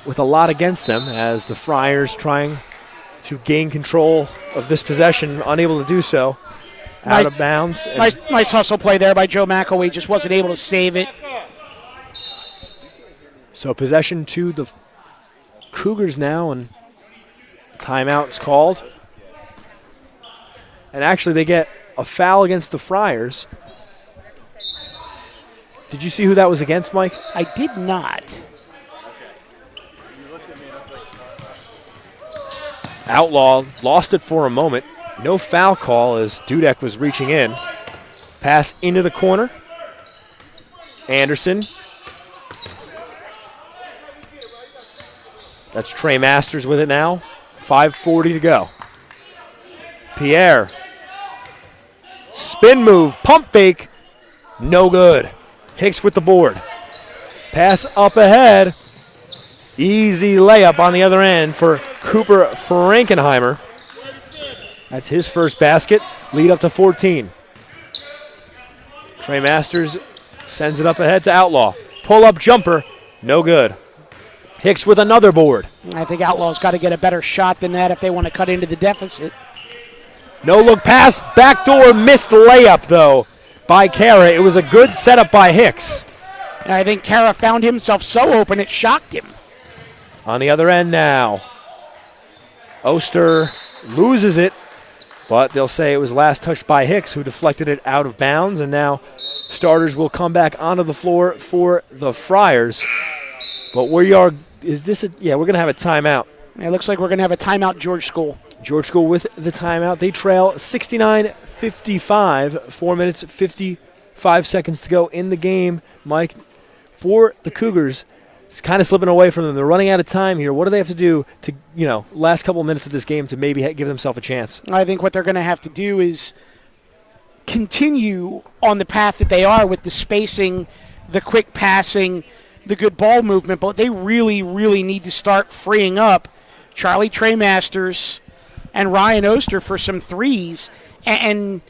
with a lot against them as the Friars trying to gain control of this possession, unable to do so. Out of bounds. Nice hustle play there by Joe McElwee, just wasn't able to save it. So possession to the Cougars now, and timeout's called. And actually they get a foul against the Friars. Did you see who that was against, Mike? I did not. Outlaw lost it for a moment. No foul call as Dudek was reaching in. Pass into the corner. Anderson That's Trey Masters with it now. 5:40 to go. Pierre. Spin move, pump fake. No good. Hicks with the board. Pass up ahead. Easy layup on the other end for Cooper Frankenheimer. That's his first basket. Lead up to 14. Trey Masters sends it up ahead to Outlaw. Pull-up jumper. No good. Hicks with another board. I think Outlaw's got to get a better shot than that if they want to cut into the deficit. No-look pass. Backdoor missed layup, though, by Kara. It was a good setup by Hicks. And I think Kara found himself so open it shocked him. On the other end now. Oster loses it, but they'll say it was last touched by Hicks, who deflected it out of bounds, and now starters will come back onto the floor for the Friars. But we're going to have a timeout. It looks like we're going to have a timeout, George School. George School with the timeout. They trail 69-55, 4 minutes, 55 seconds to go in the game. Mike, for the Cougars, it's kind of slipping away from them. They're running out of time here. What do they have to do to, last couple of minutes of this game to maybe give themselves a chance? I think what they're going to have to do is continue on the path that they are with the spacing, the quick passing, the good ball movement, but they really, really need to start freeing up Charlie Trey Masters and Ryan Oster for some threes, and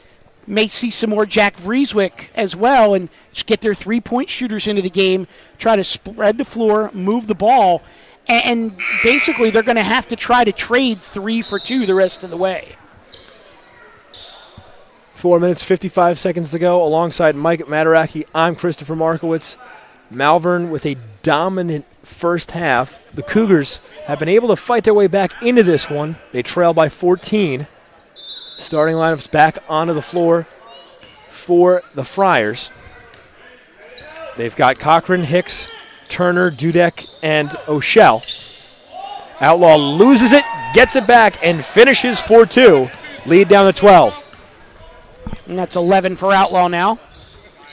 may see some more Jack Vrieswick as well, and just get their three-point shooters into the game, try to spread the floor, move the ball, and basically they're going to have to try to trade 3 for 2 the rest of the way. 4 minutes, 55 seconds to go. Alongside Mike Mataraki, I'm Christopher Markowitz. Malvern with a dominant first half. The Cougars have been able to fight their way back into this one. They trail by 14. Starting lineups back onto the floor for the Friars. They've got Cochran, Hicks, Turner, Dudek, and O'Shell. Outlaw loses it, gets it back, and finishes 4-2. Lead down to 12. And that's 11 for Outlaw now.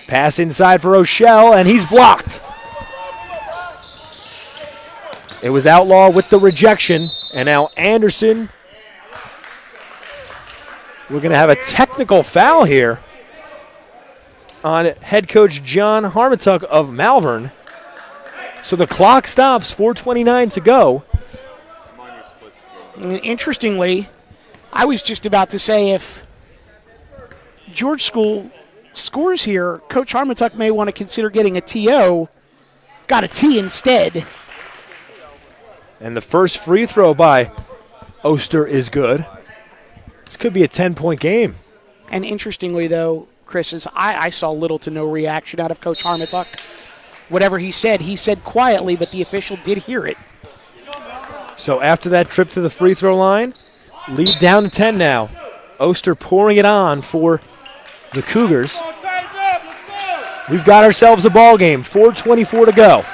Pass inside for O'Shell, and he's blocked. It was Outlaw with the rejection, and now Anderson. We're going to have a technical foul here on head coach John Harmatuck of Malvern. So the clock stops, 4:29 to go. Interestingly, I was just about to say if George School scores here, Coach Harmatuck may want to consider getting a TO. Got a T instead. And the first free throw by Oster is good. This could be a 10-point game. And interestingly, though, Chris, I saw little to no reaction out of Coach Harmatuck. Whatever he said quietly, but the official did hear it. So after that trip to the free throw line, lead down to 10 now. Oster pouring it on for the Cougars. We've got ourselves a ball game. 4:24 to go.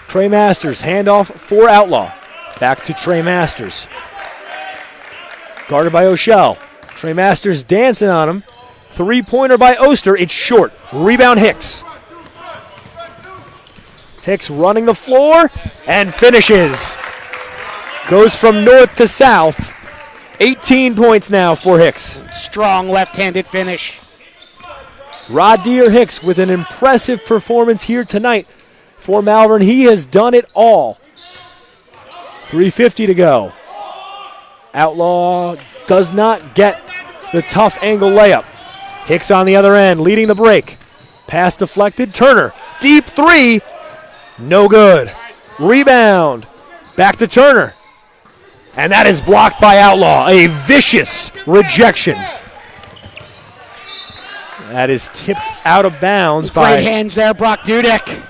Trey Masters, handoff for Outlaw. Back to Trey Masters. Guarded by O'Shell. Trey Masters dancing on him. Three-pointer by Oster. It's short. Rebound Hicks. Hicks running the floor and finishes. Goes from north to south. 18 points now for Hicks. Strong left-handed finish. Radir Hicks with an impressive performance here tonight for Malvern. He has done it all. 3:50 to go. Outlaw does not get the tough angle layup. Hicks on the other end, leading the break. Pass deflected. Turner, deep three. No good. Rebound. Back to Turner. And that is blocked by Outlaw. A vicious rejection. That is tipped out of bounds by... Great hands there, Brock Dudek.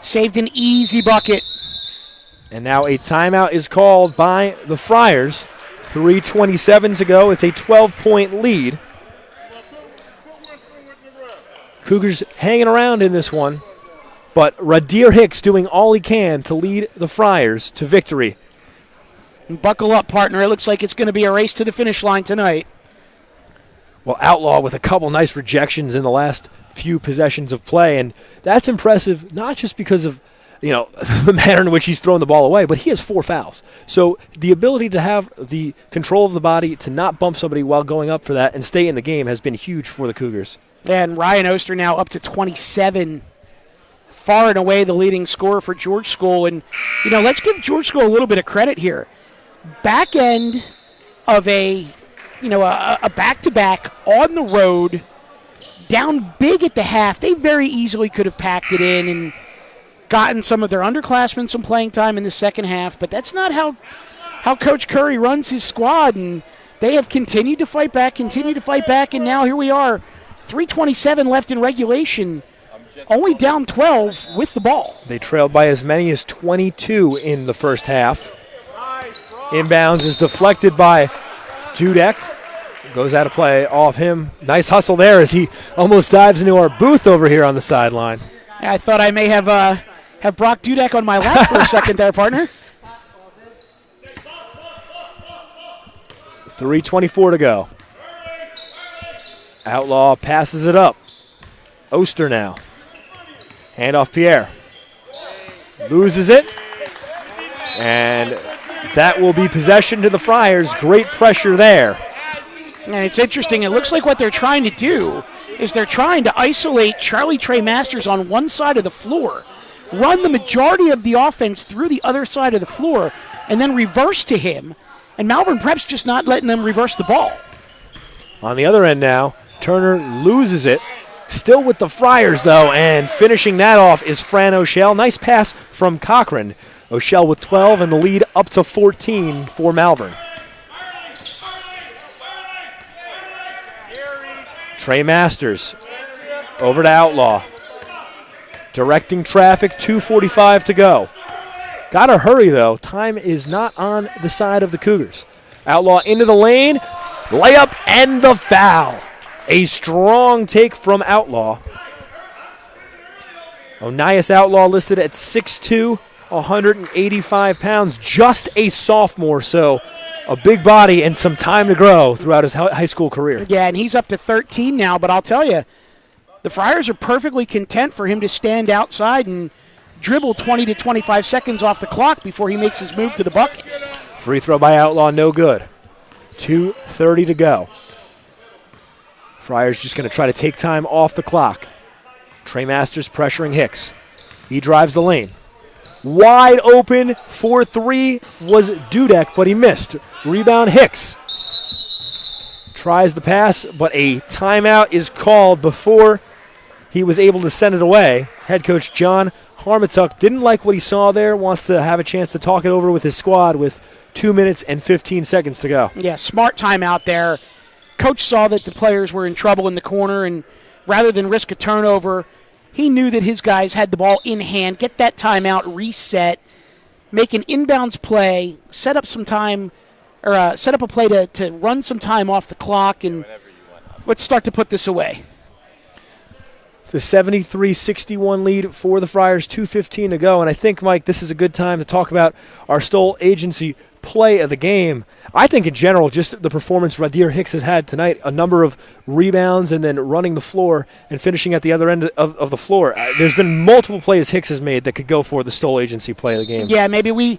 Saved an easy bucket. And now a timeout is called by the Friars. 3:27 to go. It's a 12-point lead. Cougars hanging around in this one. But Radir Hicks doing all he can to lead the Friars to victory. Buckle up, partner. It looks like it's going to be a race to the finish line tonight. Well, Outlaw with a couple nice rejections in the last few possessions of play, and that's impressive not just because of the manner in which he's throwing the ball away, but he has 4 fouls. So the ability to have the control of the body to not bump somebody while going up for that and stay in the game has been huge for the Cougars. And Ryan Oster now up to 27, far and away the leading scorer for George School. And, let's give George School a little bit of credit here. Back end of a back-to-back on the road, down big at the half, they very easily could have packed it in and gotten some of their underclassmen some playing time in the second half, but that's not how Coach Curry runs his squad, and they have continued to fight back, and now here we are, 3:27 left in regulation, only down 12 with the ball. They trailed by as many as 22 in the first half. Inbounds is deflected by Dudek. Goes out of play off him. Nice hustle there as he almost dives into our booth over here on the sideline. I thought I may have Brock Dudek on my lap for a second there, partner. 3:24 to go. Outlaw passes it up. Oster now. Handoff Pierre. Loses it. And that will be possession to the Friars. Great pressure there. And it's interesting. It looks like what they're trying to do is they're trying to isolate Charlie Trey Masters on one side of the floor, run the majority of the offense through the other side of the floor, and then reverse to him. And Malvern Prep's just not letting them reverse the ball. On the other end now, Turner loses it. Still with the Friars, though, and finishing that off is Fran O'Shell. Nice pass from Cochran. O'Shell with 12 and the lead up to 14 for Malvern. Trey Masters over to Outlaw. Directing traffic, 2:45 to go. Gotta hurry, though. Time is not on the side of the Cougars. Outlaw into the lane. Layup and the foul. A strong take from Outlaw. Onias Outlaw listed at 6'2", 185 pounds. Just a sophomore, so a big body and some time to grow throughout his high school career. Yeah, and he's up to 13 now, but I'll tell you, the Friars are perfectly content for him to stand outside and dribble 20 to 25 seconds off the clock before he makes his move to the bucket. Free throw by Outlaw, no good. 2:30 to go. Friars just going to try to take time off the clock. Trey Masters pressuring Hicks. He drives the lane. Wide open for 3 was Dudek, but he missed. Rebound Hicks. Tries the pass, but a timeout is called before he was able to send it away. Head coach John Harmatuck didn't like what he saw there, wants to have a chance to talk it over with his squad with 2 minutes and 15 seconds to go. Yeah, smart timeout there. Coach saw that the players were in trouble in the corner, and rather than risk a turnover, he knew that his guys had the ball in hand. Get that timeout, reset, make an inbounds play, set up some time, or set up a play to run some time off the clock, and let's start to put this away. The 73-61 lead for the Friars, 2:15 to go. And I think, Mike, this is a good time to talk about our Stoll Agency play of the game. I think in general, just the performance Radir Hicks has had tonight, a number of rebounds and then running the floor and finishing at the other end of the floor. There's been multiple plays Hicks has made that could go for the Stoll Agency play of the game. Yeah, maybe we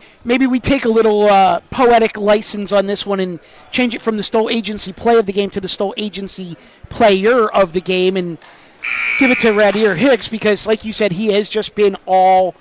take a little poetic license on this one and change it from the Stoll Agency play of the game to the Stoll Agency player of the game and give it to Radir Hicks because, like you said, he has just been all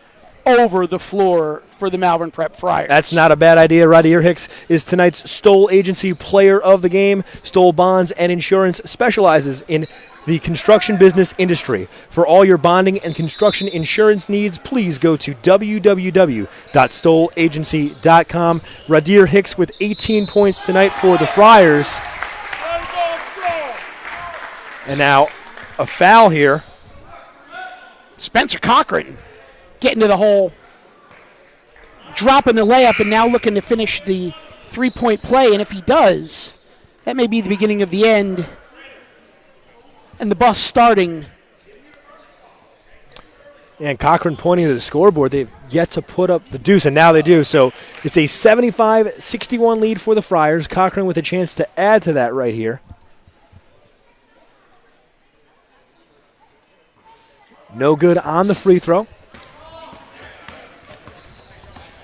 over the floor for the Malvern Prep Friars. That's not a bad idea. Radir Hicks is tonight's Stoll Agency player of the game. Stoll Bonds and Insurance specializes in the construction business industry. For all your bonding and construction insurance needs, please go to www.stollagency.com. Radir Hicks with 18 points tonight for the Friars. And now a foul here. Spencer Cochran getting to the hole, dropping the layup, and now looking to finish the three-point play. And if he does, that may be the beginning of the end and the bus starting. And Cochran pointing to the scoreboard. They've yet to put up the deuce, and now they do. So it's a 75-61 lead for the Friars. Cochran with a chance to add to that right here. No good on the free throw.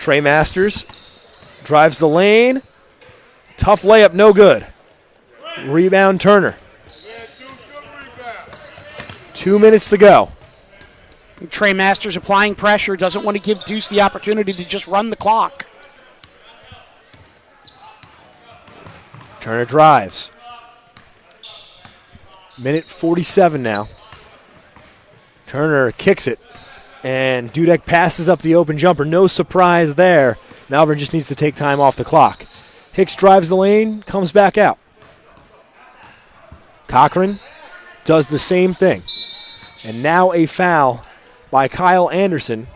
Trey Masters drives the lane. Tough layup, no good. Rebound Turner. 2 minutes to go. Trey Masters applying pressure, doesn't want to give Deuce the opportunity to just run the clock. Turner drives. Minute 47 now. Turner kicks it, and Dudek passes up the open jumper. No surprise there. Malvern just needs to take time off the clock. Hicks drives the lane, comes back out. Cochran does the same thing. And now a foul by Kyle Anderson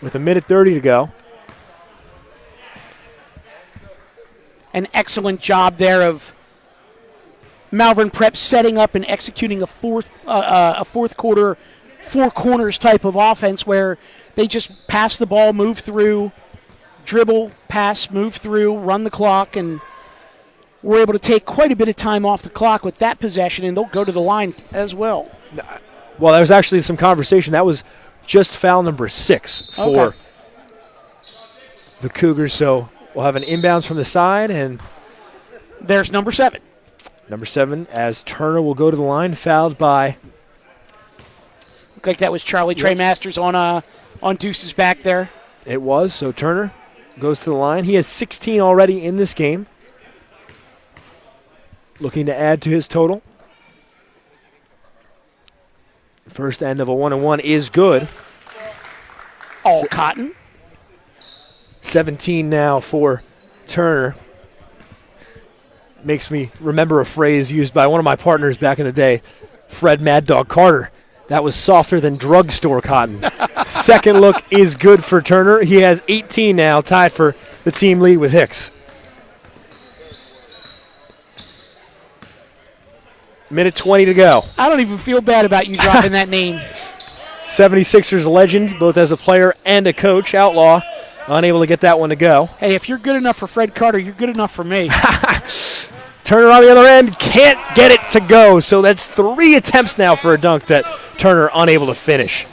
with a minute 30 to go. An excellent job there of Malvern Prep setting up and executing a fourth quarter, four corners type of offense where they just pass the ball, move through, dribble, pass, move through, run the clock, and we're able to take quite a bit of time off the clock with that possession, and they'll go to the line as well. Well, there was actually some conversation. That was just foul number 6 for the Cougars. So we'll have an inbounds from the side, and there's number 7. Number 7, as Turner will go to the line, fouled by. Looked like that was Charlie Trey Masters on Deuce's back there. It was. So Turner goes to the line. He has 16 already in this game. Looking to add to his total. First end of a 1-on-1 is good. All Cotton. 17 now for Turner. Makes me remember a phrase used by one of my partners back in the day, Fred Mad Dog Carter. That was softer than drugstore cotton. Second look is good for Turner. He has 18 now, tied for the team lead with Hicks. Minute 20 to go. I don't even feel bad about you dropping that name. 76ers legend, both as a player and a coach. Outlaw, unable to get that one to go. Hey, if you're good enough for Fred Carter, you're good enough for me. Turner on the other end, can't get it to go. So that's 3 attempts now for a dunk that Turner unable to finish.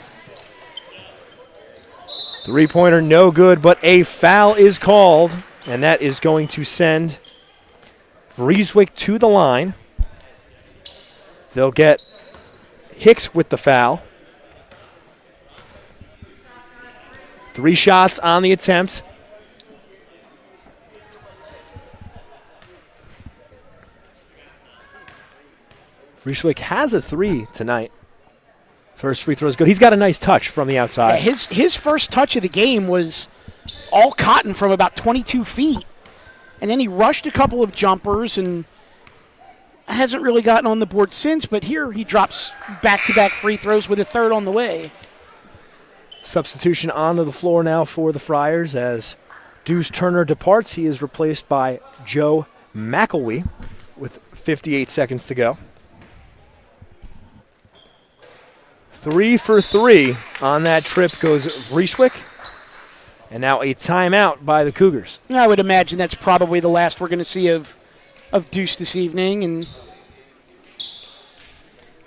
Three-pointer no good, but a foul is called, and that is going to send Vrieswijk to the line. They'll get Hicks with the foul. 3 shots on the attempt. Vrieswijk has a 3 tonight. First free throw is good. He's got a nice touch from the outside. Yeah, his first touch of the game was all Cotton from about 22 feet. And then he rushed a couple of jumpers and hasn't really gotten on the board since, but here he drops back-to-back free throws with a third on the way. Substitution onto the floor now for the Friars as Deuce Turner departs. He is replaced by Joe McElwee with 58 seconds to go. 3 for 3 on that trip goes Vrieswijk. And now a timeout by the Cougars. I would imagine that's probably the last we're going to see of Deuce this evening, and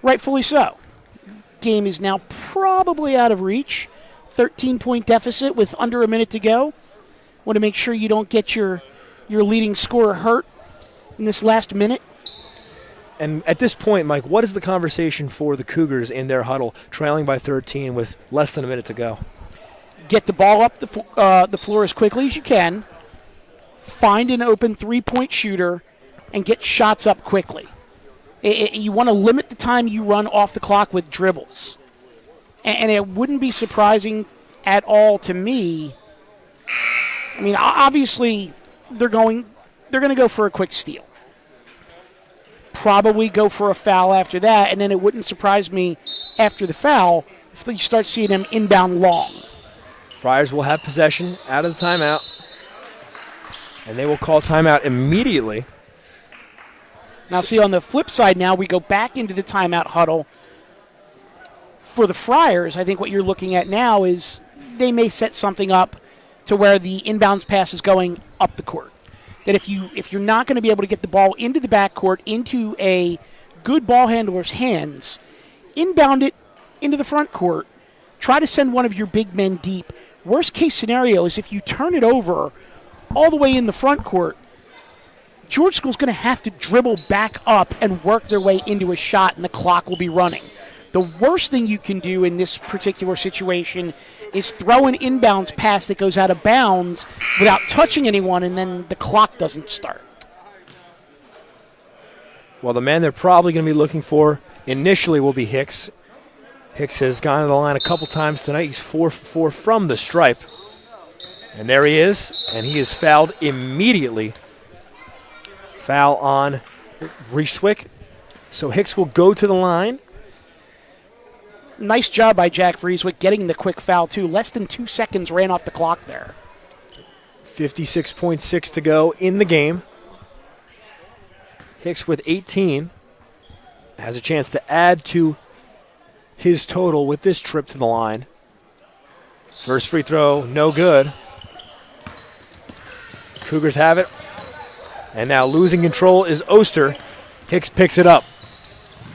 rightfully so. Game is now probably out of reach. 13-point deficit with under a minute to go. Want to make sure you don't get your leading scorer hurt in this last minute. And at this point, Mike, what is the conversation for the Cougars in their huddle, trailing by 13 with less than a minute to go? Get the ball up the floor as quickly as you can. Find an open three-point shooter and get shots up quickly. You want to limit the time you run off the clock with dribbles. And it wouldn't be surprising at all to me. I mean, obviously, they're going to go for a quick steal. Probably go for a foul after that, and then it wouldn't surprise me after the foul if you start seeing them inbound long. Friars will have possession out of the timeout, and they will call timeout immediately. Now, see, on the flip side now, we go back into the timeout huddle. For the Friars, I think what you're looking at now is they may set something up to where the inbounds pass is going up the court. That if you're not going to be able to get the ball into the backcourt, into a good ball handler's hands, inbound it into the front court. Try to send one of your big men deep Worst case scenario is if you turn it over all the way in the front court, George School's going to have to dribble back up and work their way into a shot, and the clock will be running. The worst thing you can do in this particular situation is throw an inbounds pass that goes out of bounds without touching anyone, and then the clock doesn't start. Well, the man they're probably going to be looking for initially will be Hicks. Hicks has gone to the line a couple times tonight. He's 4 for 4 from the stripe. And there he is, and he is fouled immediately. Foul on Vrieswick. So Hicks will go to the line. Nice job by Jack Vrieswick getting the quick foul, too. Less than 2 seconds ran off the clock there. 56.6 to go in the game. Hicks with 18 has a chance to add to his total with this trip to the line. First free throw, no good. Cougars have it. And now losing control is Oster. Hicks picks it up.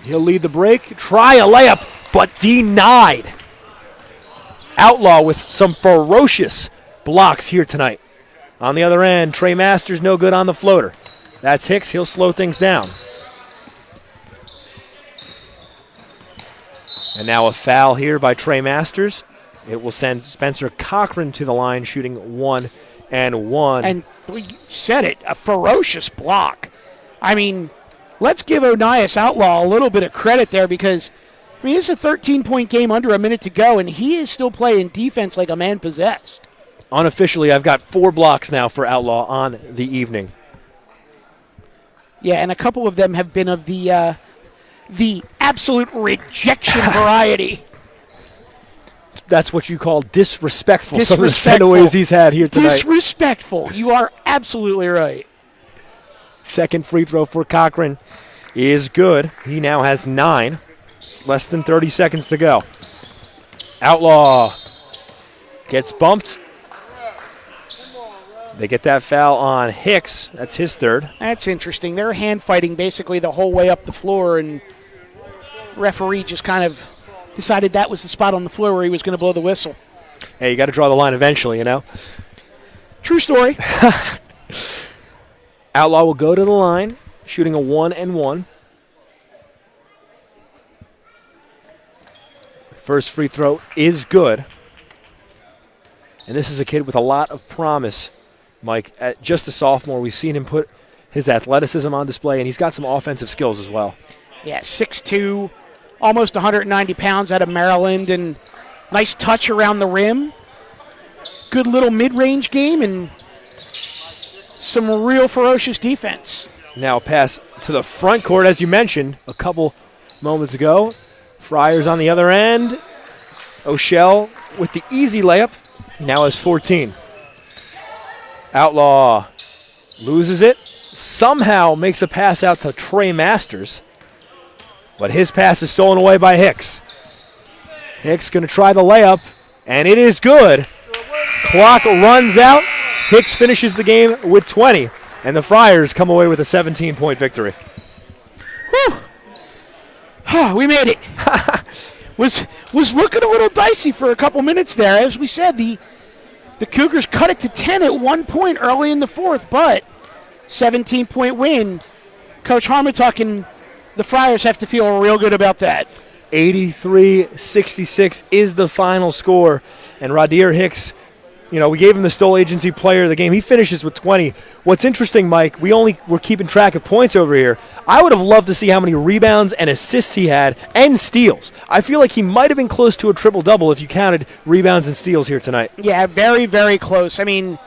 He'll lead the break. Try a layup, but denied. Outlaw with some ferocious blocks here tonight. On the other end, Trey Masters no good on the floater. That's Hicks. He'll slow things down. And now a foul here by Trey Masters. It will send Spencer Cochran to the line, shooting 1 and 1. And we said it, a ferocious block. I mean, let's give Onias Outlaw a little bit of credit there because, I mean, this is a 13-point game under a minute to go, and he is still playing defense like a man possessed. Unofficially, I've got 4 blocks now for Outlaw on the evening. Yeah, and a couple of them have been of the absolute rejection variety. That's what you call disrespectful. Some of the sendaways he's had here tonight. Disrespectful. You are absolutely right. Second free throw for Cochran is good. He now has 9. Less than 30 seconds to go. Outlaw gets bumped. They get that foul on Hicks. That's his third. That's interesting. They're hand fighting basically the whole way up the floor, and referee just kind of decided that was the spot on the floor where he was going to blow the whistle. Hey, you got to draw the line eventually, you know? True story. Outlaw will go to the line, shooting a 1 and 1. First free throw is good. And this is a kid with a lot of promise, Mike. Just a sophomore, we've seen him put his athleticism on display, and he's got some offensive skills as well. Yeah, 6'2", almost 190 pounds out of Maryland, and nice touch around the rim. Good little mid-range game and some real ferocious defense. Now a pass to the front court, as you mentioned a couple moments ago. Friars on the other end. O'Shell with the easy layup. Now has 14. Outlaw loses it. Somehow makes a pass out to Trey Masters. But his pass is stolen away by Hicks. Hicks going to try the layup, and it is good. Clock runs out. Hicks finishes the game with 20, and the Friars come away with a 17-point victory. Whew. We made it. was looking a little dicey for a couple minutes there. As we said, the Cougars cut it to 10 at one point early in the fourth, but 17-point win. Coach Harmatuck and the Friars have to feel real good about that. 83-66 is the final score. And Radir Hicks, we gave him the Stoll Agency Player of the Game. He finishes with 20. What's interesting, Mike, we're keeping track of points over here. I would have loved to see how many rebounds and assists he had and steals. I feel like he might have been close to a triple-double if you counted rebounds and steals here tonight. Yeah, very, very close. I mean,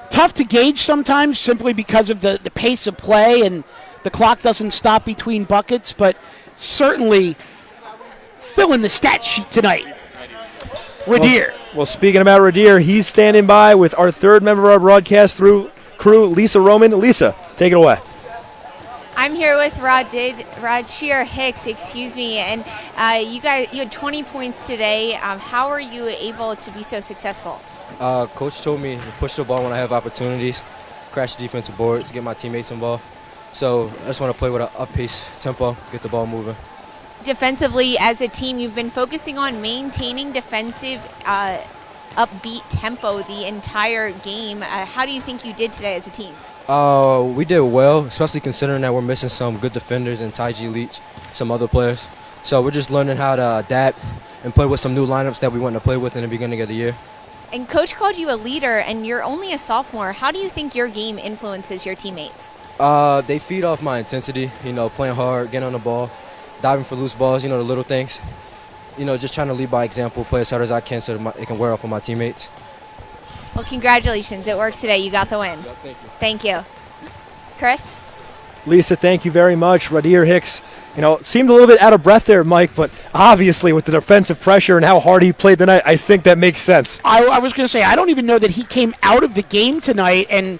tough to gauge sometimes simply because of the pace of play and the clock doesn't stop between buckets, but certainly filling the stat sheet tonight. Radir. Well, speaking about Radir, he's standing by with our third member of our broadcast crew, Lisa Roman. Lisa, take it away. I'm here with Radir Hicks, and you had 20 points today. How are you able to be so successful? Coach told me to push the ball when I have opportunities, crash the defensive boards, get my teammates involved. So I just want to play with an up-pace tempo, get the ball moving. Defensively, as a team, you've been focusing on maintaining defensive upbeat tempo the entire game. How do you think you did today as a team? We did well, especially considering that we're missing some good defenders and Taiji Leach, some other players. So we're just learning how to adapt and play with some new lineups that we want to play with in the beginning of the year. And Coach called you a leader, and you're only a sophomore. How do you think your game influences your teammates? They feed off my intensity, playing hard, getting on the ball, diving for loose balls, the little things. Just trying to lead by example, play as hard as I can so that it can wear off on my teammates. Well, congratulations. It worked today. You got the win. Yeah, thank you. Thank you. Chris? Lisa, thank you very much. Radir Hicks, seemed a little bit out of breath there, Mike, but obviously with the defensive pressure and how hard he played tonight, I think that makes sense. I was going to say, I don't even know that he came out of the game tonight. And,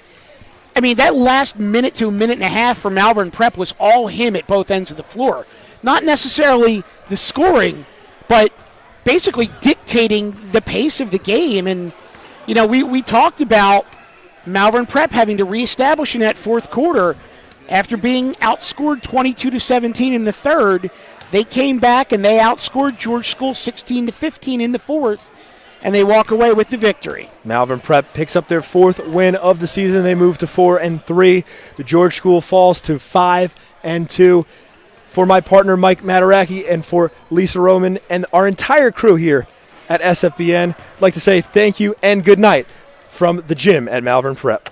I mean, that last minute to a minute and a half for Malvern Prep was all him at both ends of the floor. Not necessarily the scoring, but basically dictating the pace of the game. And, we talked about Malvern Prep having to reestablish in that fourth quarter. After being outscored 22-17 in the third, they came back and they outscored George School 16-15 in the fourth, and they walk away with the victory. Malvern Prep picks up their 4th win of the season. They move to 4-3. The George School falls to 5-2. For my partner Mike Mataraki and for Lisa Roman and our entire crew here at SFBN, I'd like to say thank you and good night from the gym at Malvern Prep.